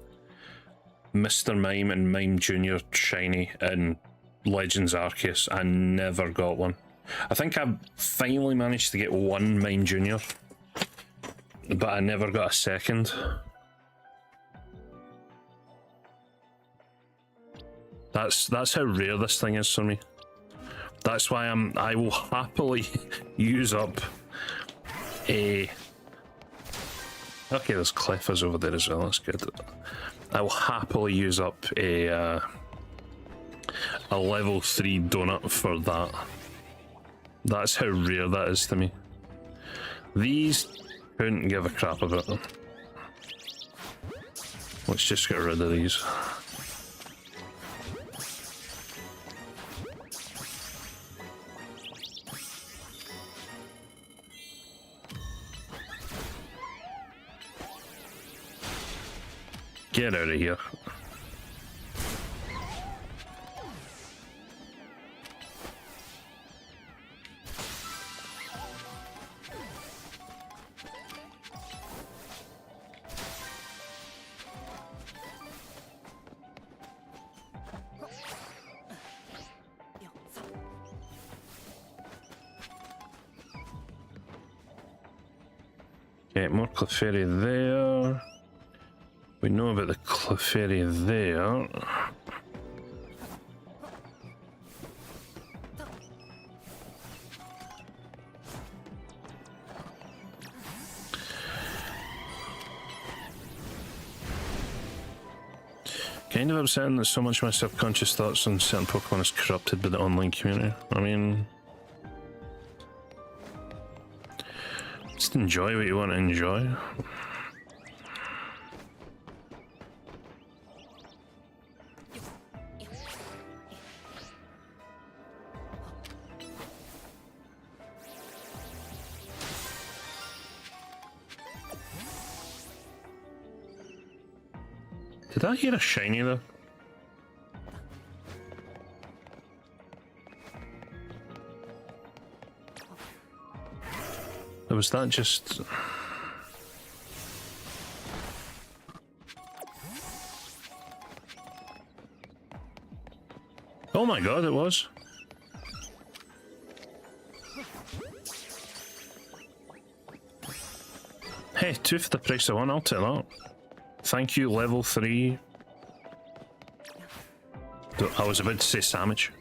Mr. Mime and Mime Jr. shiny in Legends Arceus. I never got one. I think I finally managed to get one Mime Jr., but I never got a second. That's how rare this thing is for me. That's why I will happily use up a... Okay, there's Clefairs over there as well, that's good. I will happily use up a level 3 donut for that. That's how rare that is to me. These couldn't give a crap about them. Let's just get rid of these. Get out of here. Okay, more Clefairy there. We know about the Clefairy there. Kind of upsetting that so much of my subconscious thoughts on certain Pokemon is corrupted by the online community. I mean, just enjoy what you want to enjoy. Did I hear a shiny there? Or was that just... Oh my god, it was. Hey, 2 for the price of 1, I'll take that. Thank you, level 3. I was about to say sandwich.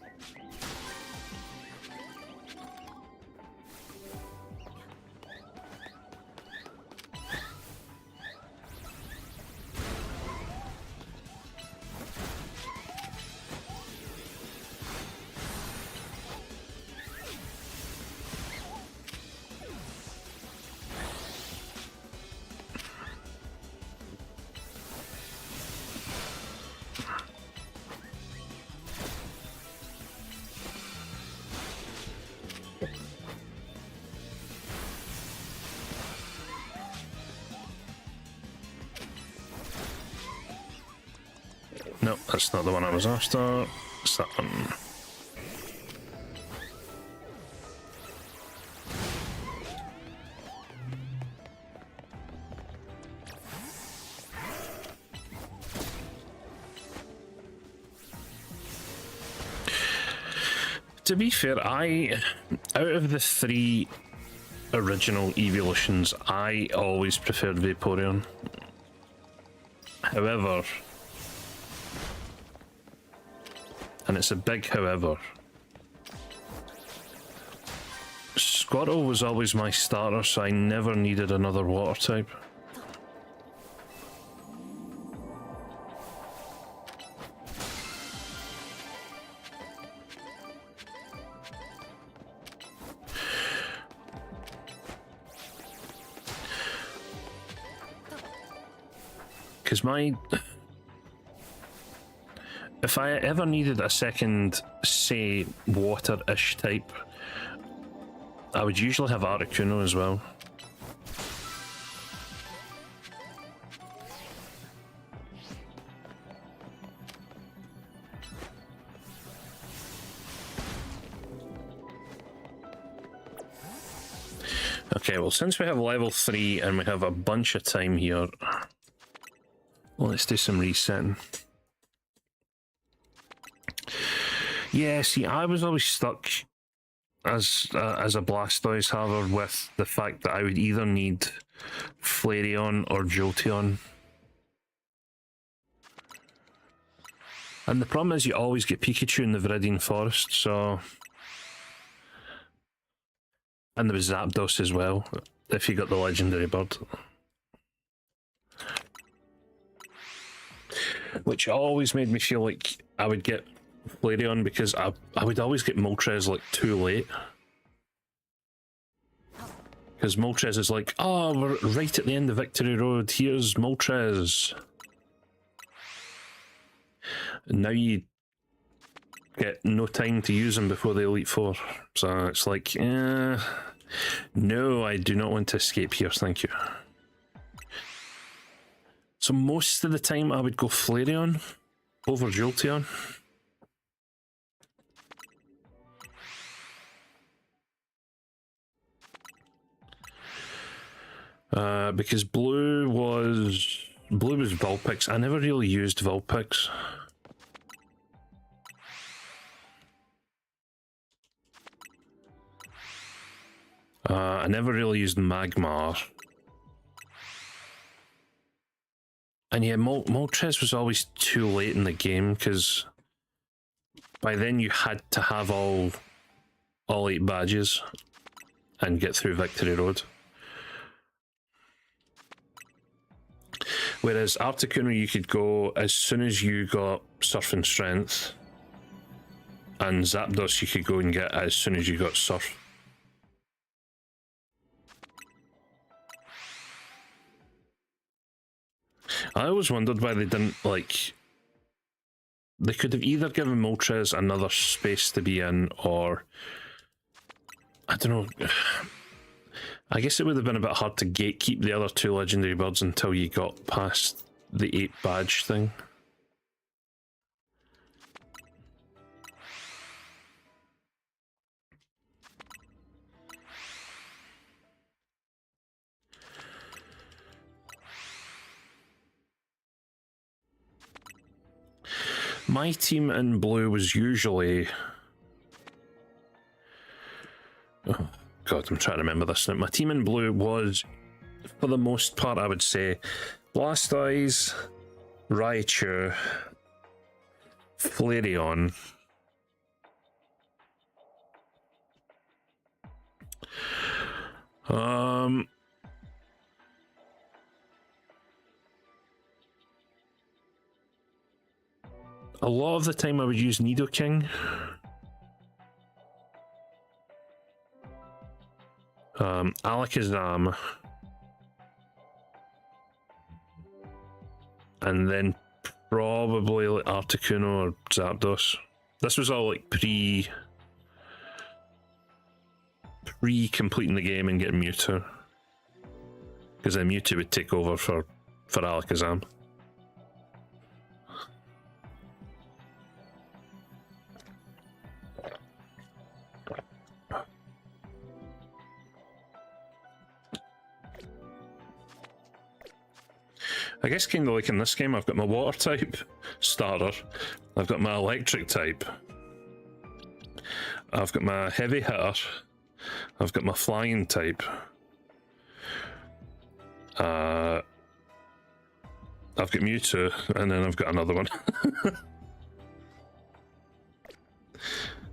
No, that's not the one I was after. It's that one. To be fair, out of the 3 original evolutions, I always preferred Vaporeon. However, and it's a big however, Squirtle was always my starter, so I never needed another water type. Because if I ever needed a second, say, water-ish type, I would usually have Articuno as well. Okay, well, since we have level 3 and we have a bunch of time here, let's do some resetting. Yeah, see, I was always stuck as a Blastoise haver with the fact that I would either need Flareon or Jolteon. And the problem is you always get Pikachu in the Viridian Forest, so... And there was Zapdos as well, if you got the legendary bird. Which always made me feel like I would get Flareon because I would always get Moltres like too late. Because Moltres is like, oh, we're right at the end of Victory Road, here's Moltres. And now you get no time to use them before the Elite Four. So it's like, no, I do not want to escape here, thank you. So most of the time I would go Flareon over Jolteon. Because blue was Vulpix. I never really used Vulpix. I never really used Magmar. And yeah, Moltres was always too late in the game because by then you had to have all 8 badges and get through Victory Road. Whereas Articuno, you could go as soon as you got Surf and Strength, and Zapdos you could go and get as soon as you got Surf. I always wondered why they didn't, like... They could have either given Moltres another space to be in, or... I don't know... I guess it would have been a bit hard to gatekeep the other two legendary birds until you got past the 8 badge thing. My team in blue was usually... Oh, God, I'm trying to remember this now. My team in blue was, for the most part, I would say, Blastoise, Raichu, Flareon, a lot of the time I would use Nidoking. Alakazam. And then probably like Articuno or Zapdos. This was all like pre-completing the game and getting Mewtwo. Because then Mewtwo would take over for Alakazam. I guess kind of like in this game, I've got my water type starter, I've got my electric type, I've got my heavy hitter, I've got my flying type, I've got Mewtwo, and then I've got another one.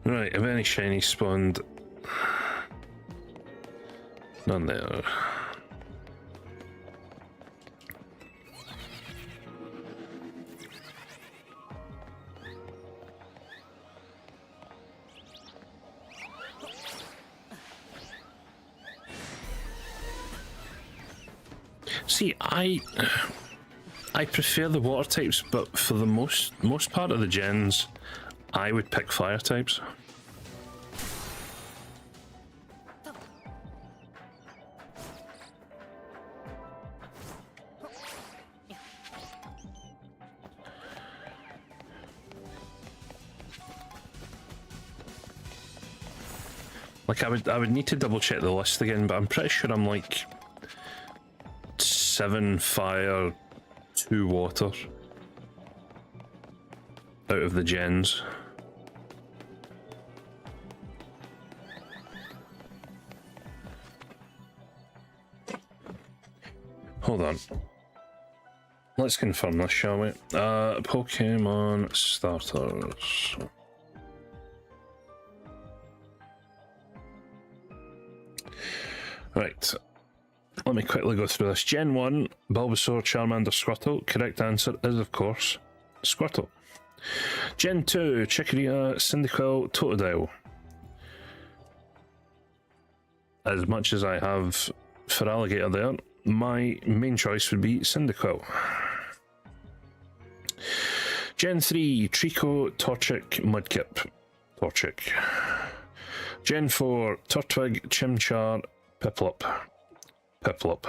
Right, have any shiny spawned? None there. See, I prefer the water types, but for the most part of the gens, I would pick fire types. Like I would need to double check the list again, but I'm pretty sure I'm like 7 fire, 2 water out of the gens. Hold on. Let's confirm this, shall we? Pokemon starters. Right. Let me quickly go through this. Gen 1, Bulbasaur, Charmander, Squirtle. Correct answer is, of course, Squirtle. Gen 2, Chikorita, Cyndaquil, Totodile. As much as I have Feraligatr there, my main choice would be Cyndaquil. Gen 3, Trico, Torchic, Mudkip. Torchic. Gen 4, Turtwig, Chimchar, Piplup. Piplup.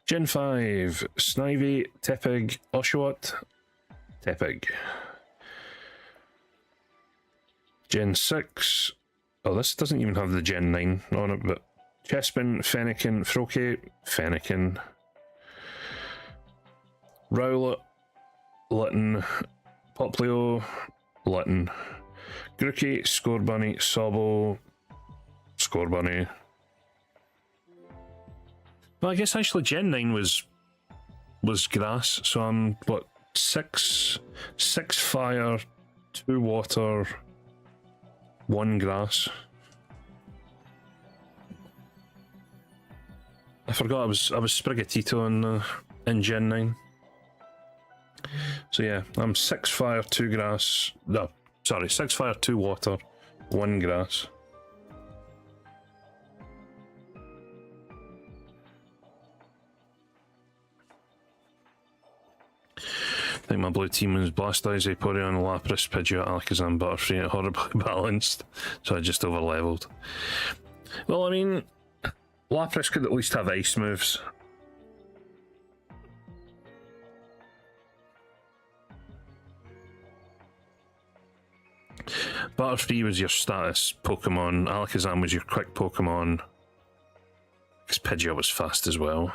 Gen 5, Snivy, Tepig, Oshawott, Tepig. Gen 6, oh, this doesn't even have the Gen 9 on it, but Chespin, Fennekin, Froakie, Fennekin. Rowlet, Litten, Poplio, Litten. Grookey, Scorbunny, Sobble, Scorbunny. Well, I guess actually Gen 9 was grass, so I'm what, 6 fire, 2 water, 1 grass. I forgot I was Sprigatito in Gen 9. So yeah, I'm 6 fire, 2 grass. No, sorry, 6 fire, 2 water, 1 grass. I think my blue team was Blastoise, Vaporeon, Lapras, Pidgeot, Alakazam, Butterfree, horribly balanced, so I just overleveled. Well, I mean, Lapras could at least have ice moves. Butterfree was your status Pokemon, Alakazam was your quick Pokemon, because Pidgeot was fast as well.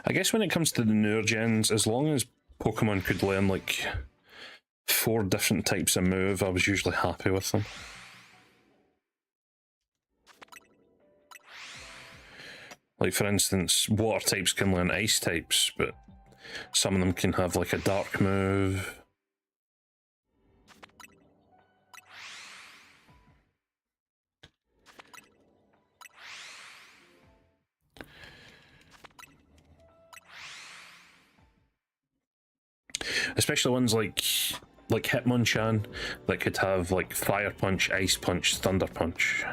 I guess when it comes to the newer gens, as long as Pokemon could learn like 4 different types of move, I was usually happy with them. Like for instance, water types can learn ice types, but some of them can have like a dark move. Especially ones like Hitmonchan that could have like Fire Punch, Ice Punch, Thunder Punch.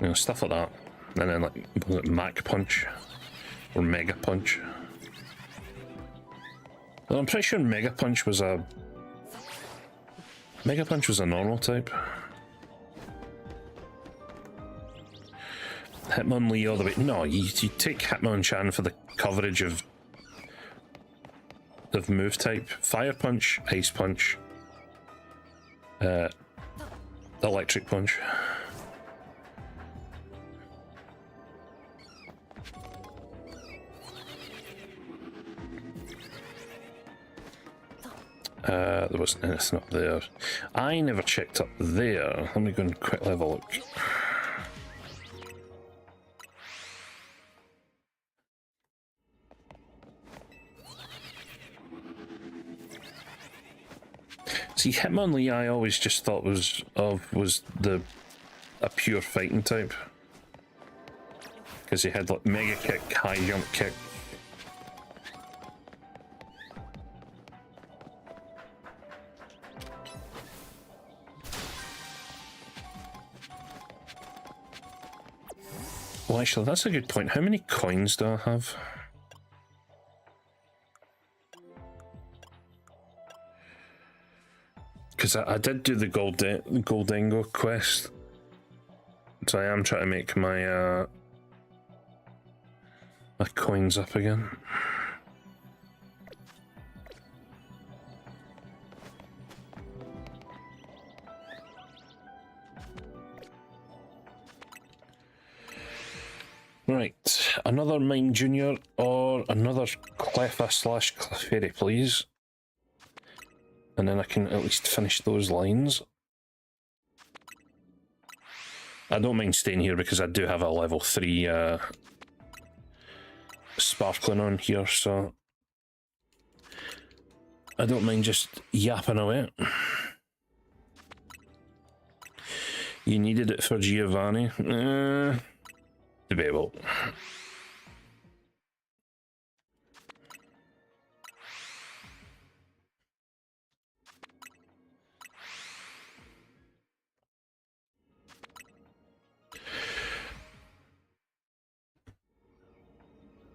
You know, stuff like that. And then like, was it Mach Punch? Or Mega Punch? Well, I'm pretty sure Mega Punch was a normal type. Hitmonlee all the way. No, you take Hitmonchan for the coverage of move type. Fire Punch, Ice Punch, Electric Punch. There wasn't anything up there. I never checked up there. Let me go and quickly have a look. See, Hitmonlee I always just thought was a pure fighting type. Because he had like Mega Kick, High Jump Kick. Well, actually, that's a good point. How many coins do I have? Because I did do the Goldengo quest, so I am trying to make my my coins up again. Right, another Mime Junior or another Cleffa / Clefairy, please. And then I can at least finish those lines. I don't mind staying here because I do have a level 3 Sparkling on here, so I don't mind just yapping away. You needed it for Giovanni? Debatable.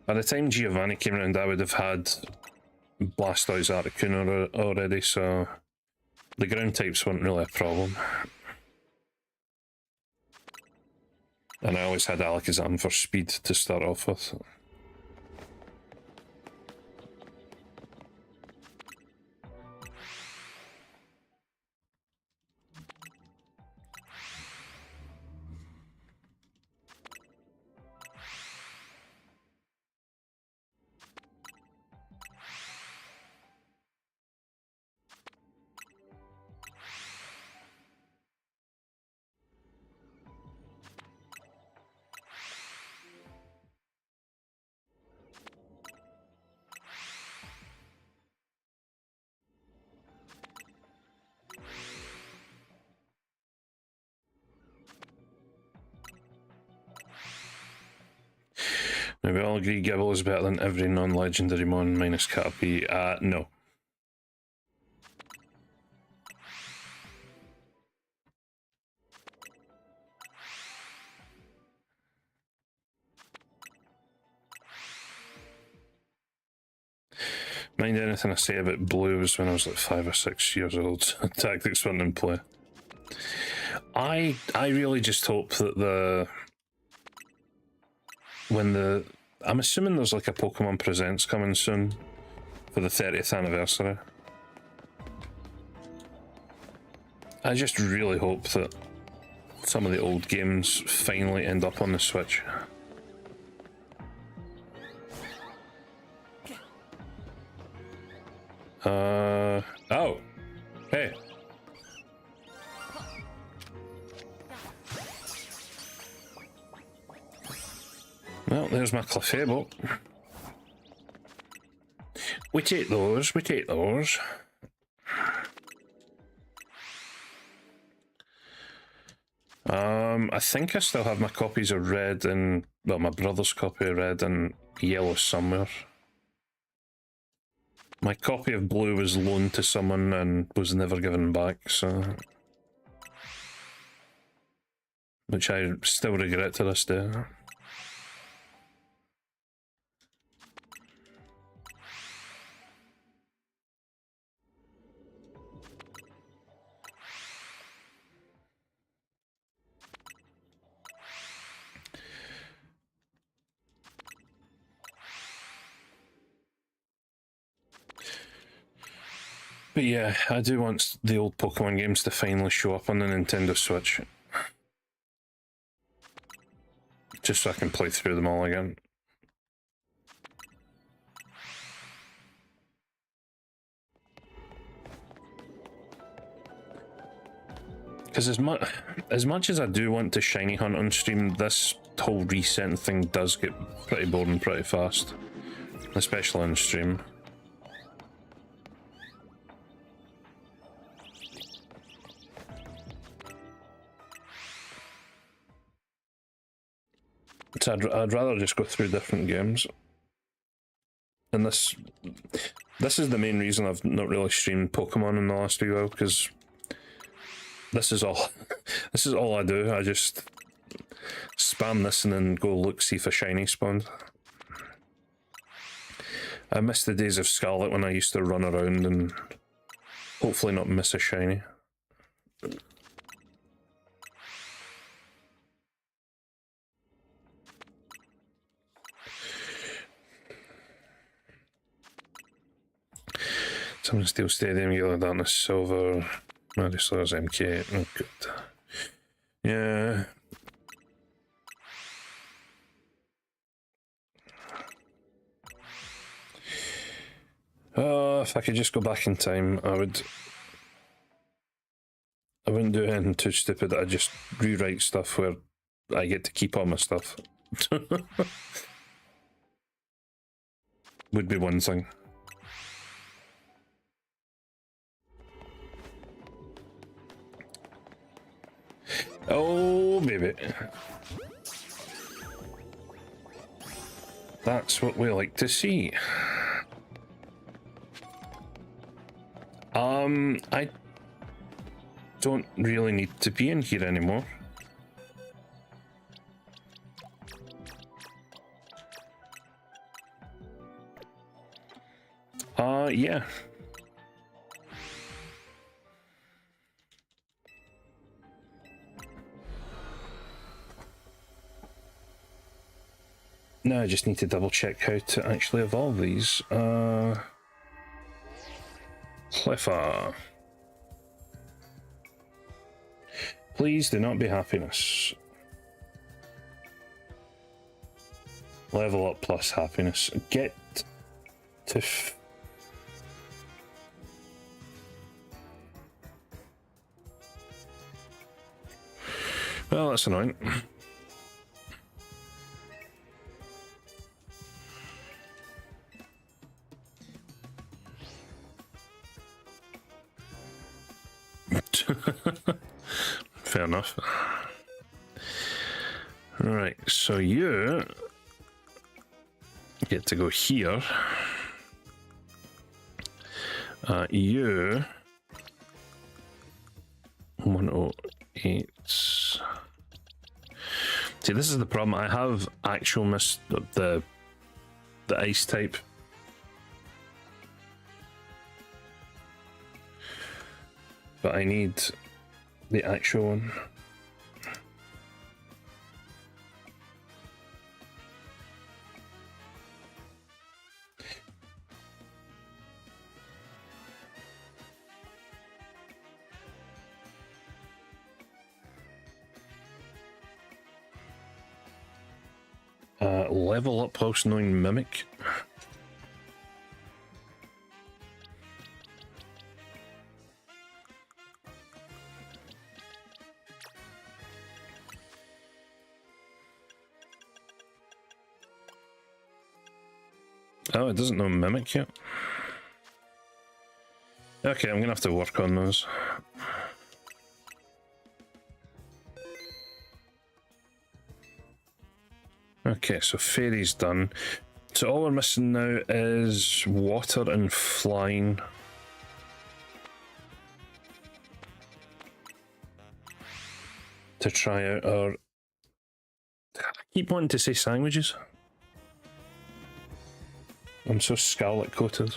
By the time Giovanni came around, I would have had Blastoise, Articuno already, so the ground types weren't really a problem. And I always had Alakazam for speed to start off with. Maybe I'll agree Gibble is better than every non-legendary mon minus Caterpie. No. Mind anything I say about blues when I was like 5 or 6 years old. Tactics weren't in play. I really just hope that I'm assuming there's like a Pokemon Presents coming soon for the 30th anniversary. I just really hope that some of the old games finally end up on the Switch. Oh. Hey. Well, there's my Clefable. We take those, we take those. I think I still have my copies of Red and, well, my brother's copy of Red and Yellow somewhere. My copy of Blue was loaned to someone and was never given back, so... Which I still regret to this day. But yeah, I do want the old Pokemon games to finally show up on the Nintendo Switch. Just so I can play through them all again. Because as much as I do want to shiny hunt on stream, this whole reset thing does get pretty boring pretty fast. Especially on stream. So I'd rather just go through different games. And this is the main reason I've not really streamed Pokemon in the last wee while, because this is all I do. I just spam this and then go look, see if a shiny spawned. I miss the days of Scarlet when I used to run around and hopefully not miss a shiny. Summon Steel Stadium, Yellow Darkness, Silver, Magislars, MK. Oh, good. Yeah. If I could just go back in time, I wouldn't do anything too stupid. I'd just rewrite stuff where I get to keep all my stuff. Would be one thing. Oh, baby. That's what we like to see. I don't really need to be in here anymore. Yeah. Now I just need to double check how to actually evolve these. Cleffa. Please do not be happiness. Level up plus happiness. Get to... Well, that's annoying. Fair enough. Right, so you get to go here. You 108. See, this is the problem. I have actual missed the ice type. But I need the actual one. Level up whilst knowing Mimic. Oh, it doesn't know Mimic yet. Okay, I'm gonna have to work on those. Okay, so Fairy's done. So all we're missing now is water and flying. To try out our... I keep wanting to say sandwiches. I'm so scarlet coated.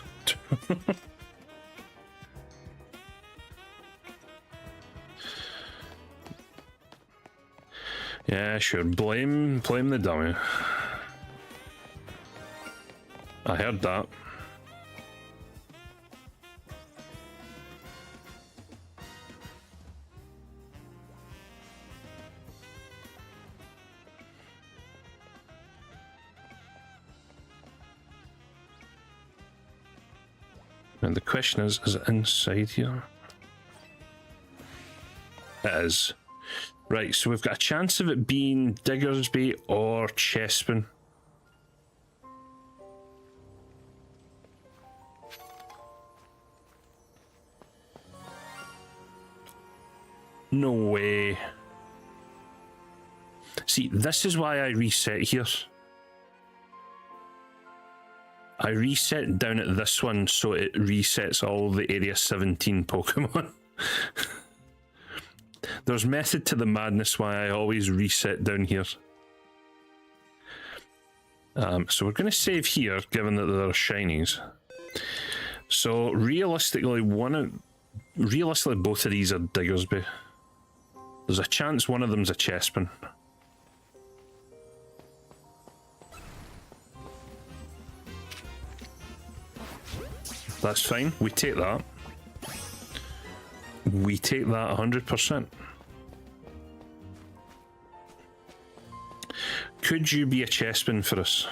Yeah, sure. Blame the dummy. I heard that. And the question is it inside here? It is. Right, so we've got a chance of it being Diggersby or Chespin. No way. See, this is why I reset here. I reset down at this one so it resets all the Area 17 Pokemon. There's method to the madness why I always reset down here. So we're going to save here, given that there are shinies. So realistically, both of these are Diggersby. There's a chance one of them's a Chespin. That's fine. We take that. We take that 100%. Could you be a Chespin for us?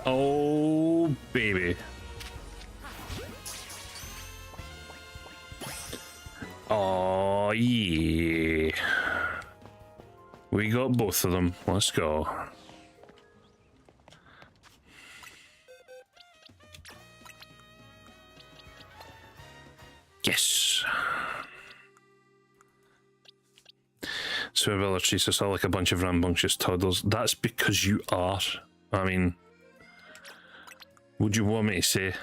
Oh, baby. Oh, yeah. We got both of them. Let's go. Yes. Survivor treats us all like a bunch of rambunctious toddlers. That's because you are. I mean, would you want me to say?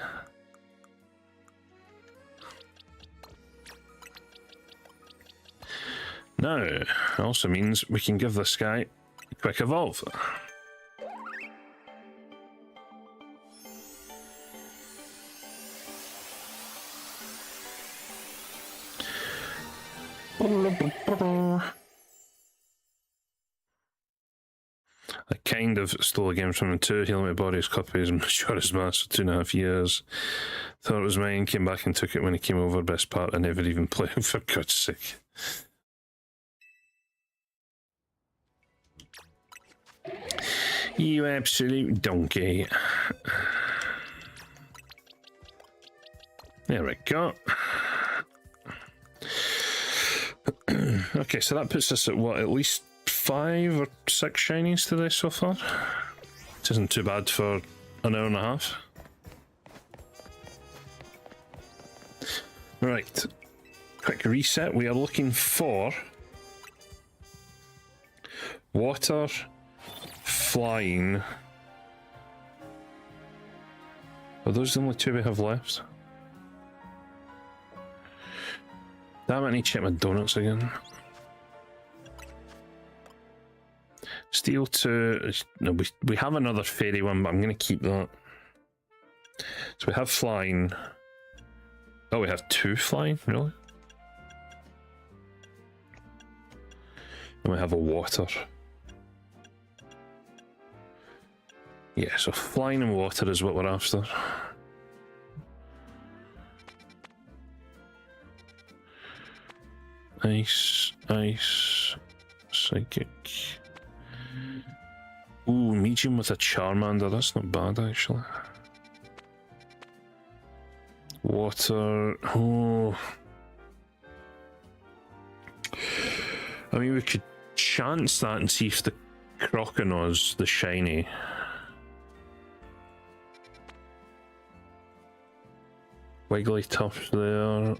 Now, it also means we can give this guy a quick evolve. I kind of stole a game from him too. Healing my body as copy as mature as mass for 2.5 years. Thought it was mine, came back and took it when he came over. Best part, I never even played him, for God's sake. You absolute donkey. There we go. Okay, so that puts us at what, at least 5 or 6 shinies today so far? Which isn't too bad for an hour and a half. Right. Quick reset. We are looking for water, flying. Are those the only two we have left? Damn it, I need to check my donuts again. Steel 2. No, we have another fairy one, but I'm going to keep that. So we have flying. Oh, we have 2 flying? Really? And we have a water. Yeah, so flying and water is what we're after. Ice, ice, psychic. Ooh, medium with a Charmander. That's not bad, actually. Water. Oh. I mean, we could chance that and see if the Croconaws, the shiny. Wigglytuff there.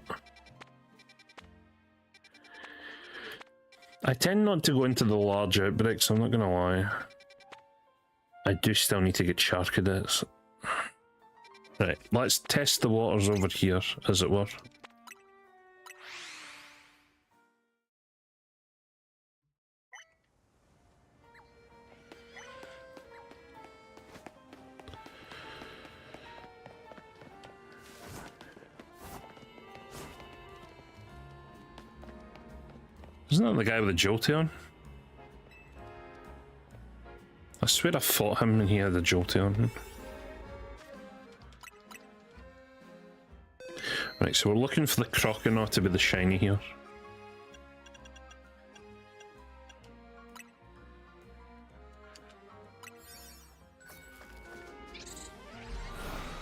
I tend not to go into the large outbreaks, I'm not gonna lie. I do still need to get Charcadets. Right, let's test the waters over here, as it were. Isn't that the guy with the Jolteon? I swear I fought him and he had the Jolteon. Right, so we're looking for the Croconaw to be the shiny here.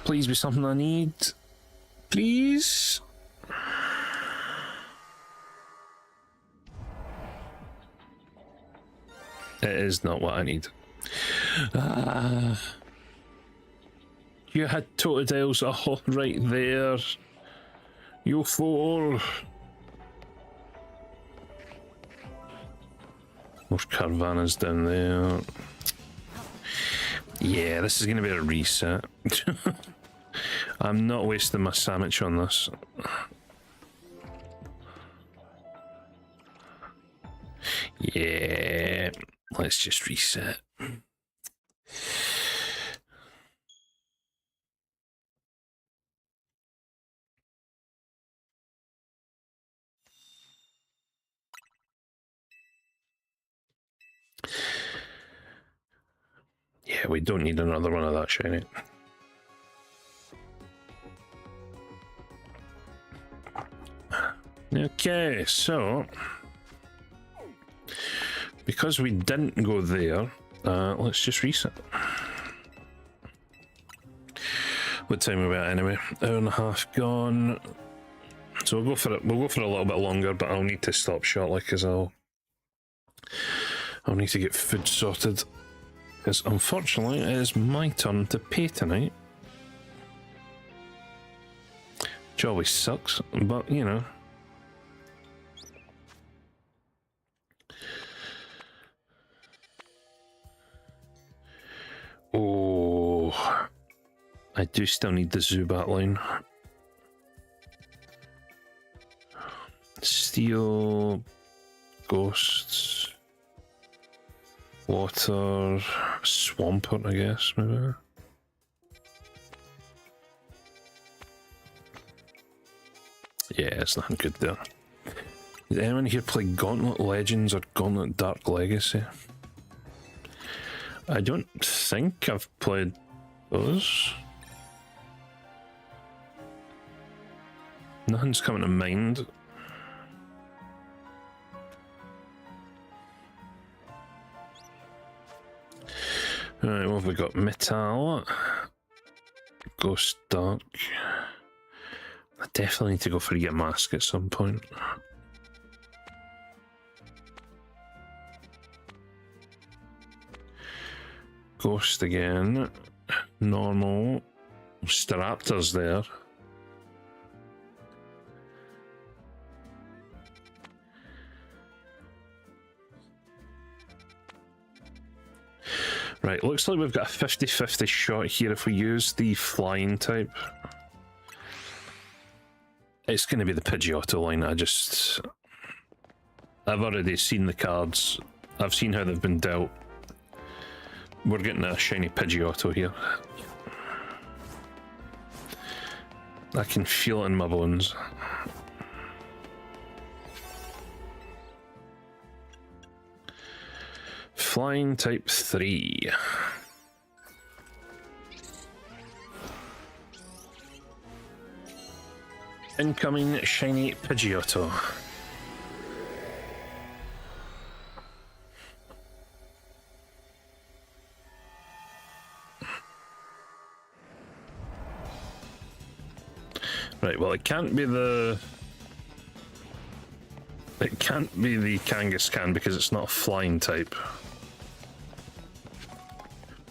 Please be something I need. Please. It is not what I need. You had Totodiles all right there. You fool. More Carvanhas down there. Yeah, this is going to be a reset. I'm not wasting my sandwich on this. Yeah, let's just reset. Yeah, we don't need another one of that shiny. Okay, so because we didn't go there, let's just reset. What time are we at anyway? Hour and a half gone. So we'll go for it. We'll go for a little bit longer, but I'll need to stop shortly because I'll need to get food sorted. Because unfortunately, it is my turn to pay tonight. Which always sucks, but you know. Oh, I do still need the Zubat line. Steel, ghosts, water, Swampert, I guess, maybe. Yeah, it's nothing good there. Did anyone here play Gauntlet Legends or Gauntlet Dark Legacy? I don't think I've played those. Nothing's coming to mind. Alright, what have we got? Metal. Ghost Dark. I definitely need to go for a Yamask at some point. Ghost again. Normal. Staraptor's there. Right, looks like we've got a 50-50 shot here if we use the flying type. It's going to be the Pidgeotto line. I've already seen the cards. I've seen how they've been dealt. We're getting a shiny Pidgeotto here. I can feel it in my bones. Flying type 3. Incoming shiny Pidgeotto. Right, well, it can't be the Kangaskhan because it's not a flying type.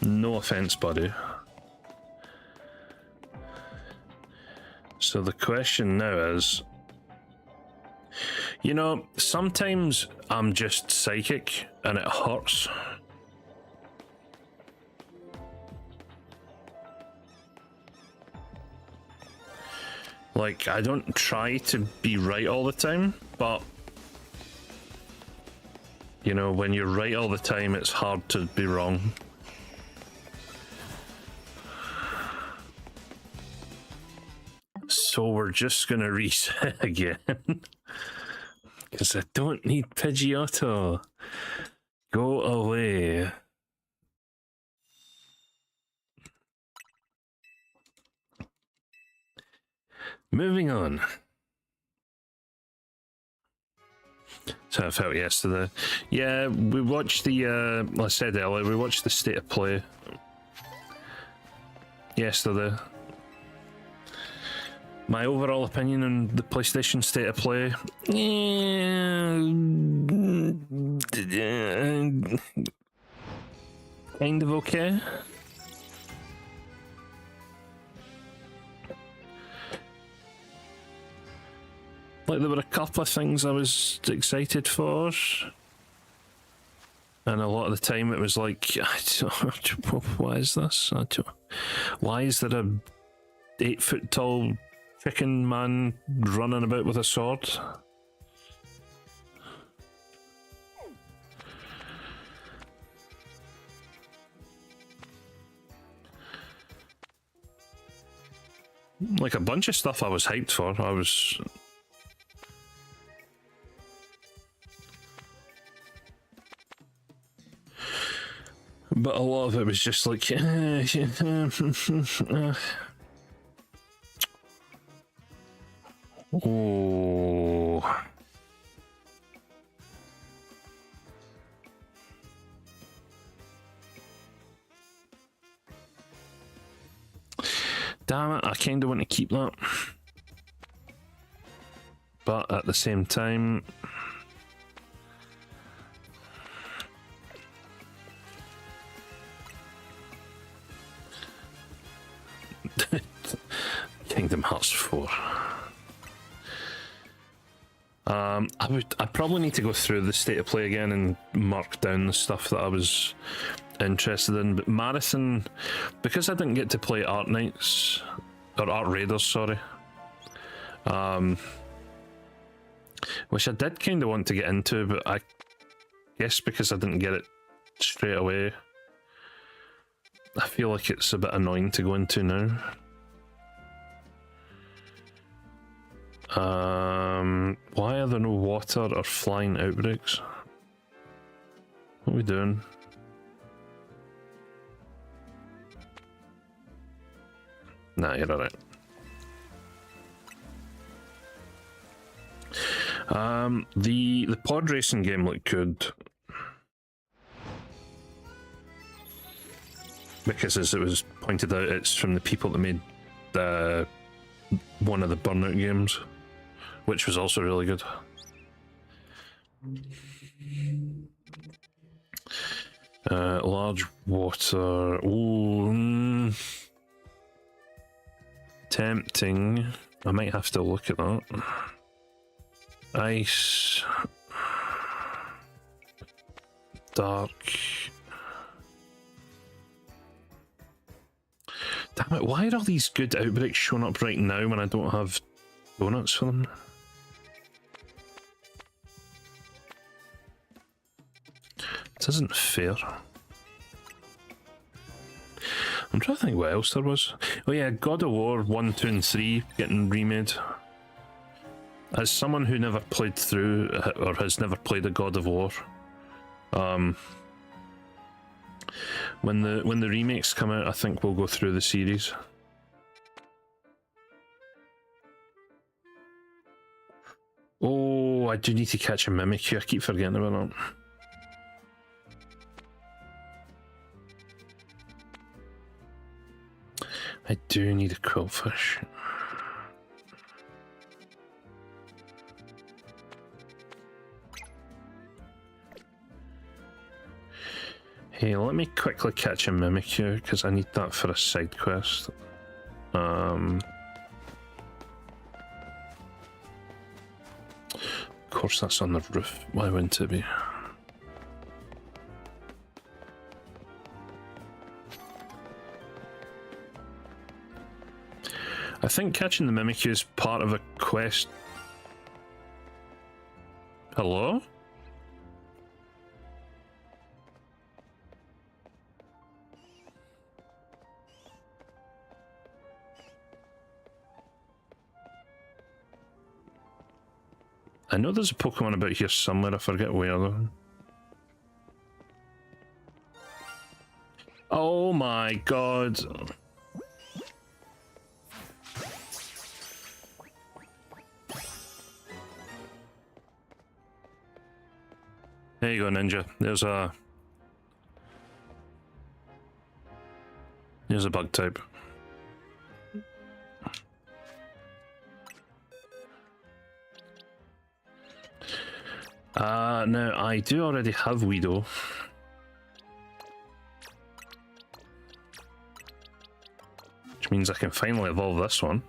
No offense, buddy. So the question now is, you know, sometimes I'm just psychic and it hurts. Like, I don't try to be right all the time, but you know, when you're right all the time, it's hard to be wrong. So we're just gonna reset again. Because I don't need Pidgeotto. Go away. Moving on. So I felt yesterday. Yeah, we watched the, I said earlier, we watched the State of Play yesterday. My overall opinion on the PlayStation State of Play, kind of okay. Like, there were a couple of things I was excited for, and a lot of the time it was like, what is this? Why is there a 8-foot tall chicken man running about with a sword? Like, a bunch of stuff I was hyped for. But a lot of it was just like, oh. Damn it, I kind of want to keep that. But at the same time, Kingdom Hearts 4. I probably need to go through the State of Play again and mark down the stuff that I was interested in. But Marathon, because I didn't get to play Art Knights or Art Raiders, sorry, which I did kind of want to get into, but I guess because I didn't get it straight away, I feel like it's a bit annoying to go into now. Why are there no water or flying outbreaks? What are we doing? Nah, you're alright. The pod racing game looked good. Because as it was pointed out, it's from the people that made one of the Burnout games, which was also really good. Large water. Ooh, tempting. I might have to look at that. Ice. Damn it, why are all these good outbreaks showing up right now when I don't have donuts for them? This isn't fair. I'm trying to think what else there was. Oh yeah, God of War 1, 2 and 3 getting remade. As someone who never played through, or has never played a God of War, when the remakes come out, I think we'll go through the series. Oh, I do need to catch a Mimikyu. I keep forgetting about that. I do need a quillfish. Hey, let me quickly catch a Mimikyu, because I need that for a side quest. Of course that's on the roof. Why wouldn't it be? I think catching the Mimikyu is part of a quest. Hello? I know there's a Pokemon about here somewhere, I forget where though. Oh my god. There you go, Ninja. There's a bug type. Now I do already have Weedle. Which means I can finally evolve this one.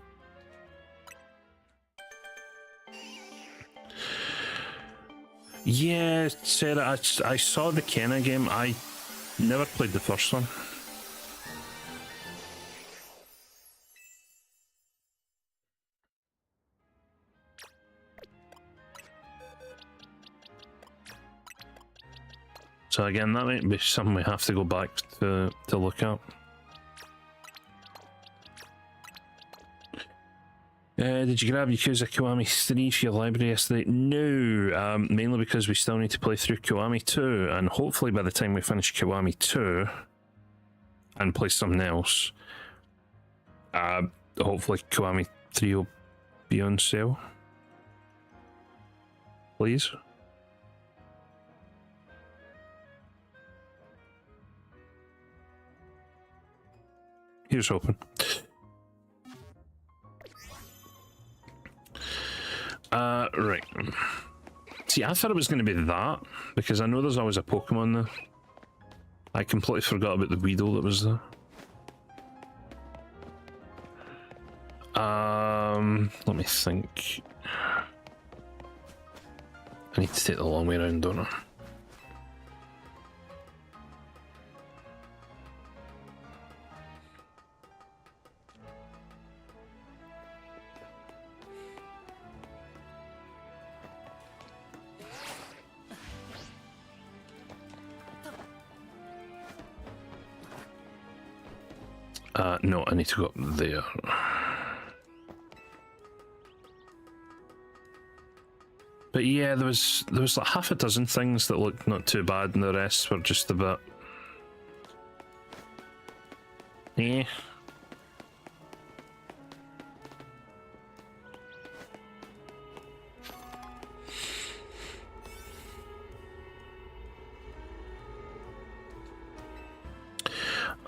Yeah, Sarah, I saw the Kenna game. I never played the first one. So again, that might be something we have to go back to look up. Did you grab Yakuza Kiwami 3 for your library yesterday? No, mainly because we still need to play through Kiwami 2, and hopefully by the time we finish Kiwami 2 and play something else, hopefully Kiwami 3 will be on sale. Please? Here's hoping. Right. See, I thought it was going to be that, because I know there's always a Pokemon there. I completely forgot about the Weedle that was there. Let me think. I need to take the long way around, don't I? No, I need to go up there. But yeah, there was like half a dozen things that looked not too bad, and the rest were just a bit. Eh.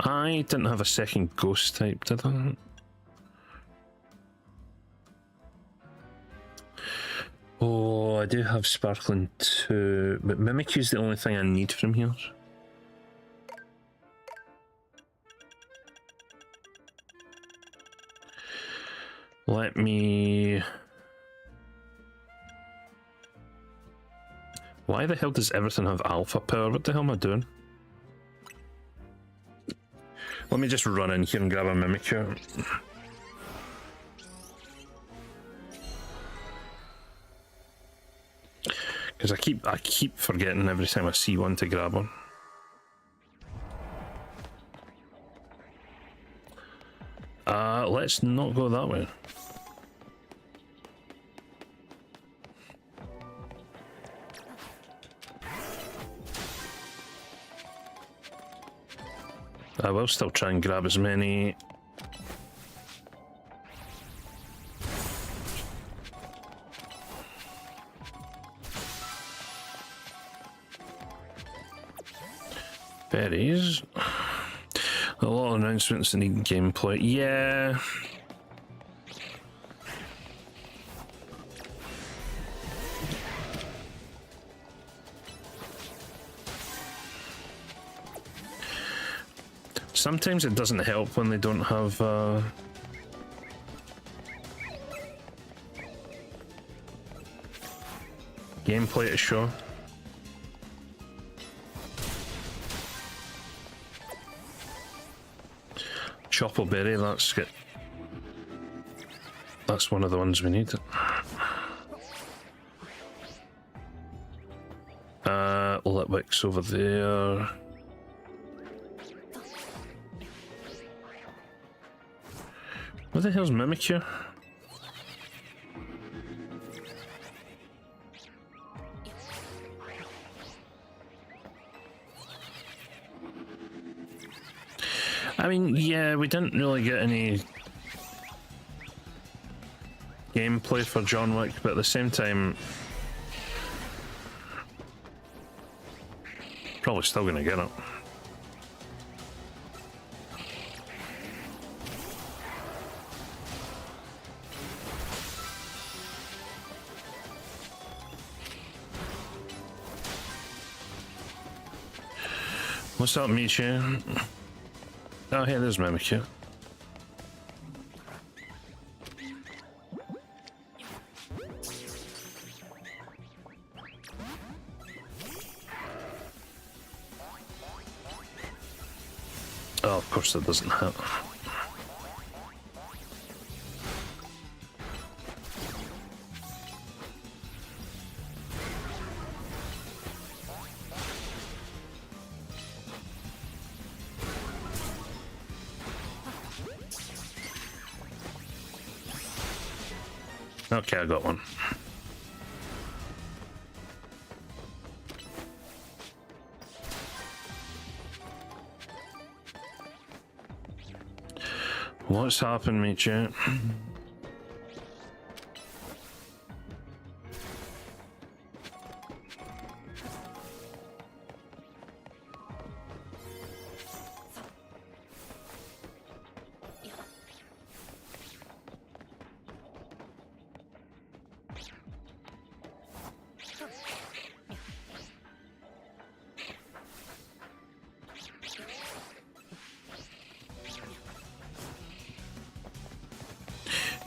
I didn't have a second ghost type, did I? Oh, I do have Sparkling 2, but Mimikyu's the only thing I need from here. Let me... Why the hell does everything have alpha power? What the hell am I doing? Let me just run in here and grab a Mimikyu. Because I keep forgetting every time I see one to grab one. Let's not go that way. I will still try and grab as many. Berries. A lot of announcements that need gameplay. Yeah. Sometimes it doesn't help when they don't have gameplay to show. Choppleberry, that's one of the ones we need. Litwick's over there. What the hell's Mimikyu? I mean, yeah, we didn't really get any gameplay for John Wick, but at the same time, probably still gonna get it. What's up, Michi? Oh, hey, there's Mimikyu. Oh, of course that doesn't hit. Okay, I got one. What's happened, mate?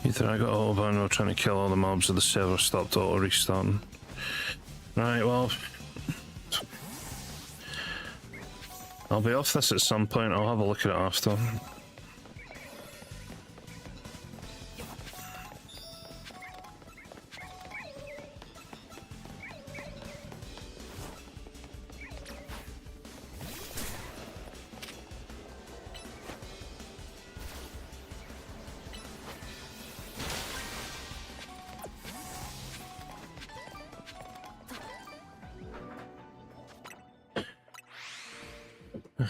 Either I got autobahn or trying to kill all the mobs or the server stopped auto restarting. Right, well, I'll be off this at some point. I'll have a look at it after.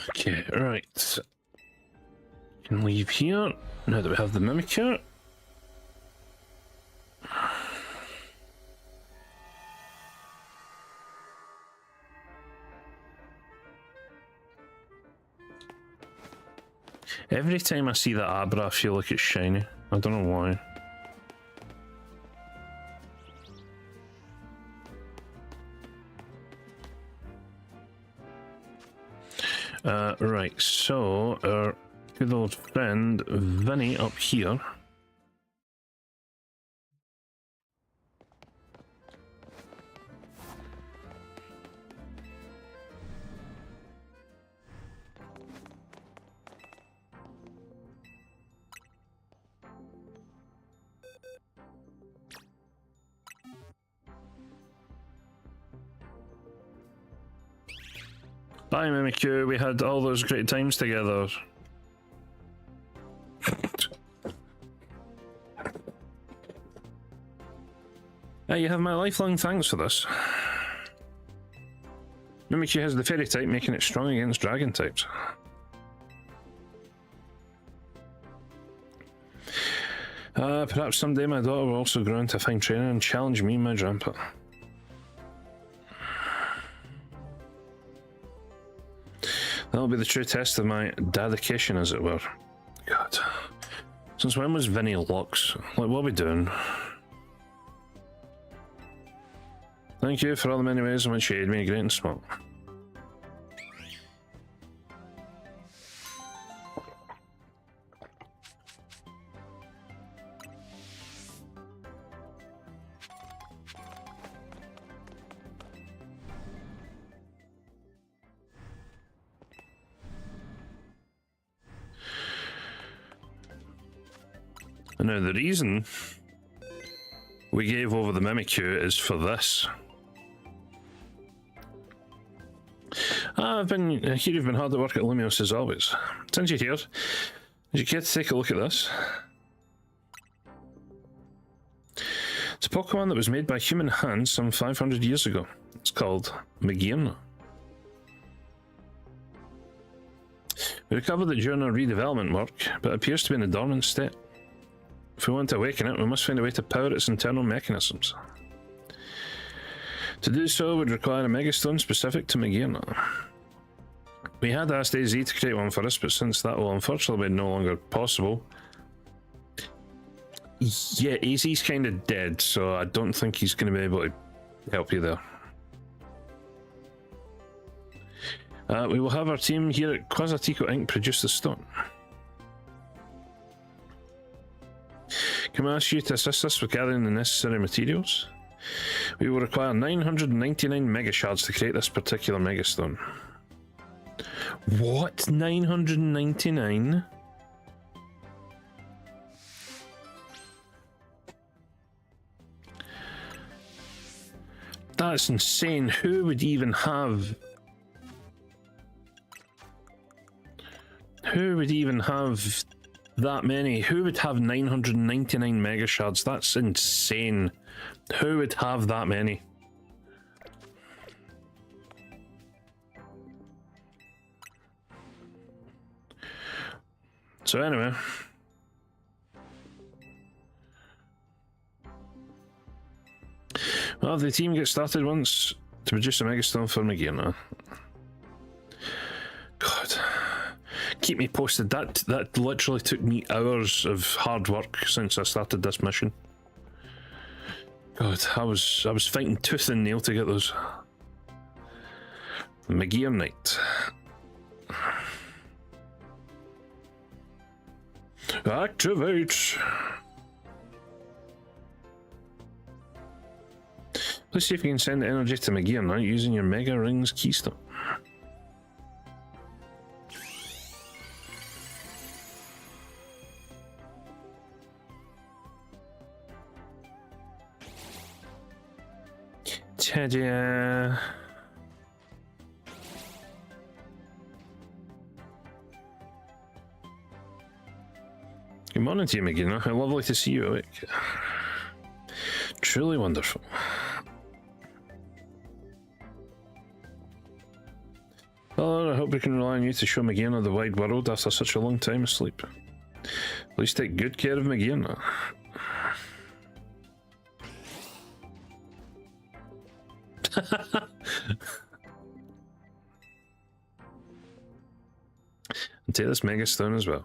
Okay, right. Can leave here now that we have the Mimikyu. Every time I see that Abra, I feel like it's shiny. I don't know why. Right, so our good old friend Vinny up here. Bye, Mimikyu. We had all those great times together. You have my lifelong thanks for this. Mimikyu has the fairy type, making it strong against dragon types. Perhaps someday my daughter will also grow into a fine trainer and challenge me, my grandpa. That'll be the true test of my dedication, as it were. God. Since when was Vinny Lux? Like, what are we doing? Thank you for all the many ways in which you aid me, great and small. Now, the reason we gave over the Mimikyu is for this. Here you've been hard at work at Lumiose as always. Since you're here, would you care to take a look at this? It's a Pokemon that was made by human hands some 500 years ago. It's called Magearna. We recovered it during our redevelopment work, but it appears to be in a dormant state. If we want to awaken it, we must find a way to power its internal mechanisms. To do so would require a Megastone specific to Magearna. We had asked AZ to create one for us, but since that will unfortunately be no longer possible... Yeah, AZ's kind of dead, so I don't think he's going to be able to help you there. We will have our team here at Quasartico Inc. produce the stone. Can I ask you to assist us with gathering the necessary materials? We will require 999 Mega Shards to create this particular Megastone. What? 999? That's insane. Who would even have... Who would even have that many? Who would have 999 Mega Shards? That's insane. Who would have that many? So anyway, well, the team gets started once to produce a Megastone for Magearna. God, keep me posted. That literally took me hours of hard work since I started this mission. God, I was fighting tooth and nail to get those. Magearnite. Activate! Let's see if you can send the energy to Magearna using your Mega Rings keystone. Ta-da! Good morning to you, Magearna. How lovely to see you awake. Truly wonderful. Well, I hope we can rely on you to show Magearna the wide world after such a long time asleep. Please take good care of Magearna. And take this Megastone as well.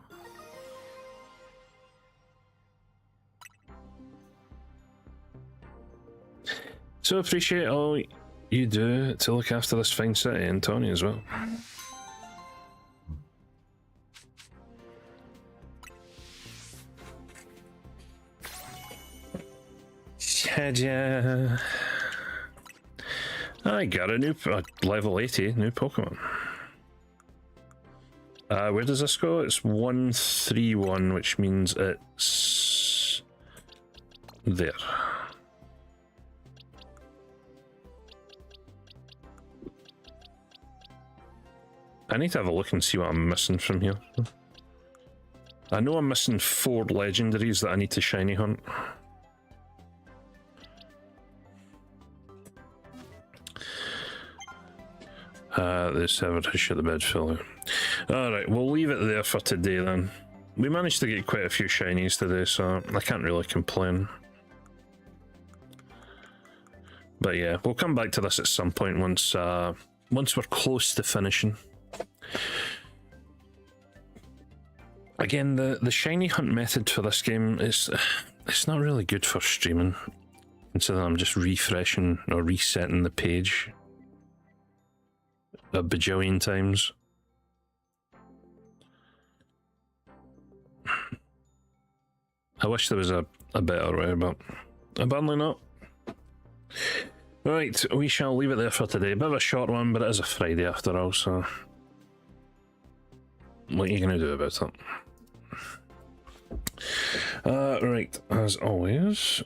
So appreciate all you do to look after this fine city and Tony as well. Yeah. I got a new level 80 new Pokemon. Where does this go? It's 131, which means it's there. I need to have a look and see what I'm missing from here. I know I'm missing 4 legendaries that I need to shiny hunt. The server has shut the bed fully. Alright, we'll leave it there for today then. We managed to get quite a few shinies today, so I can't really complain. But yeah, we'll come back to this at some point once we're close to finishing. Again, the shiny hunt method for this game is it's not really good for streaming. Considering I'm just refreshing or resetting the page a bajillion times. I wish there was a better way, but apparently not. Right, we shall leave it there for today. A bit of a short one, but it is a Friday after all, so what are you going to do about it? Right, as always,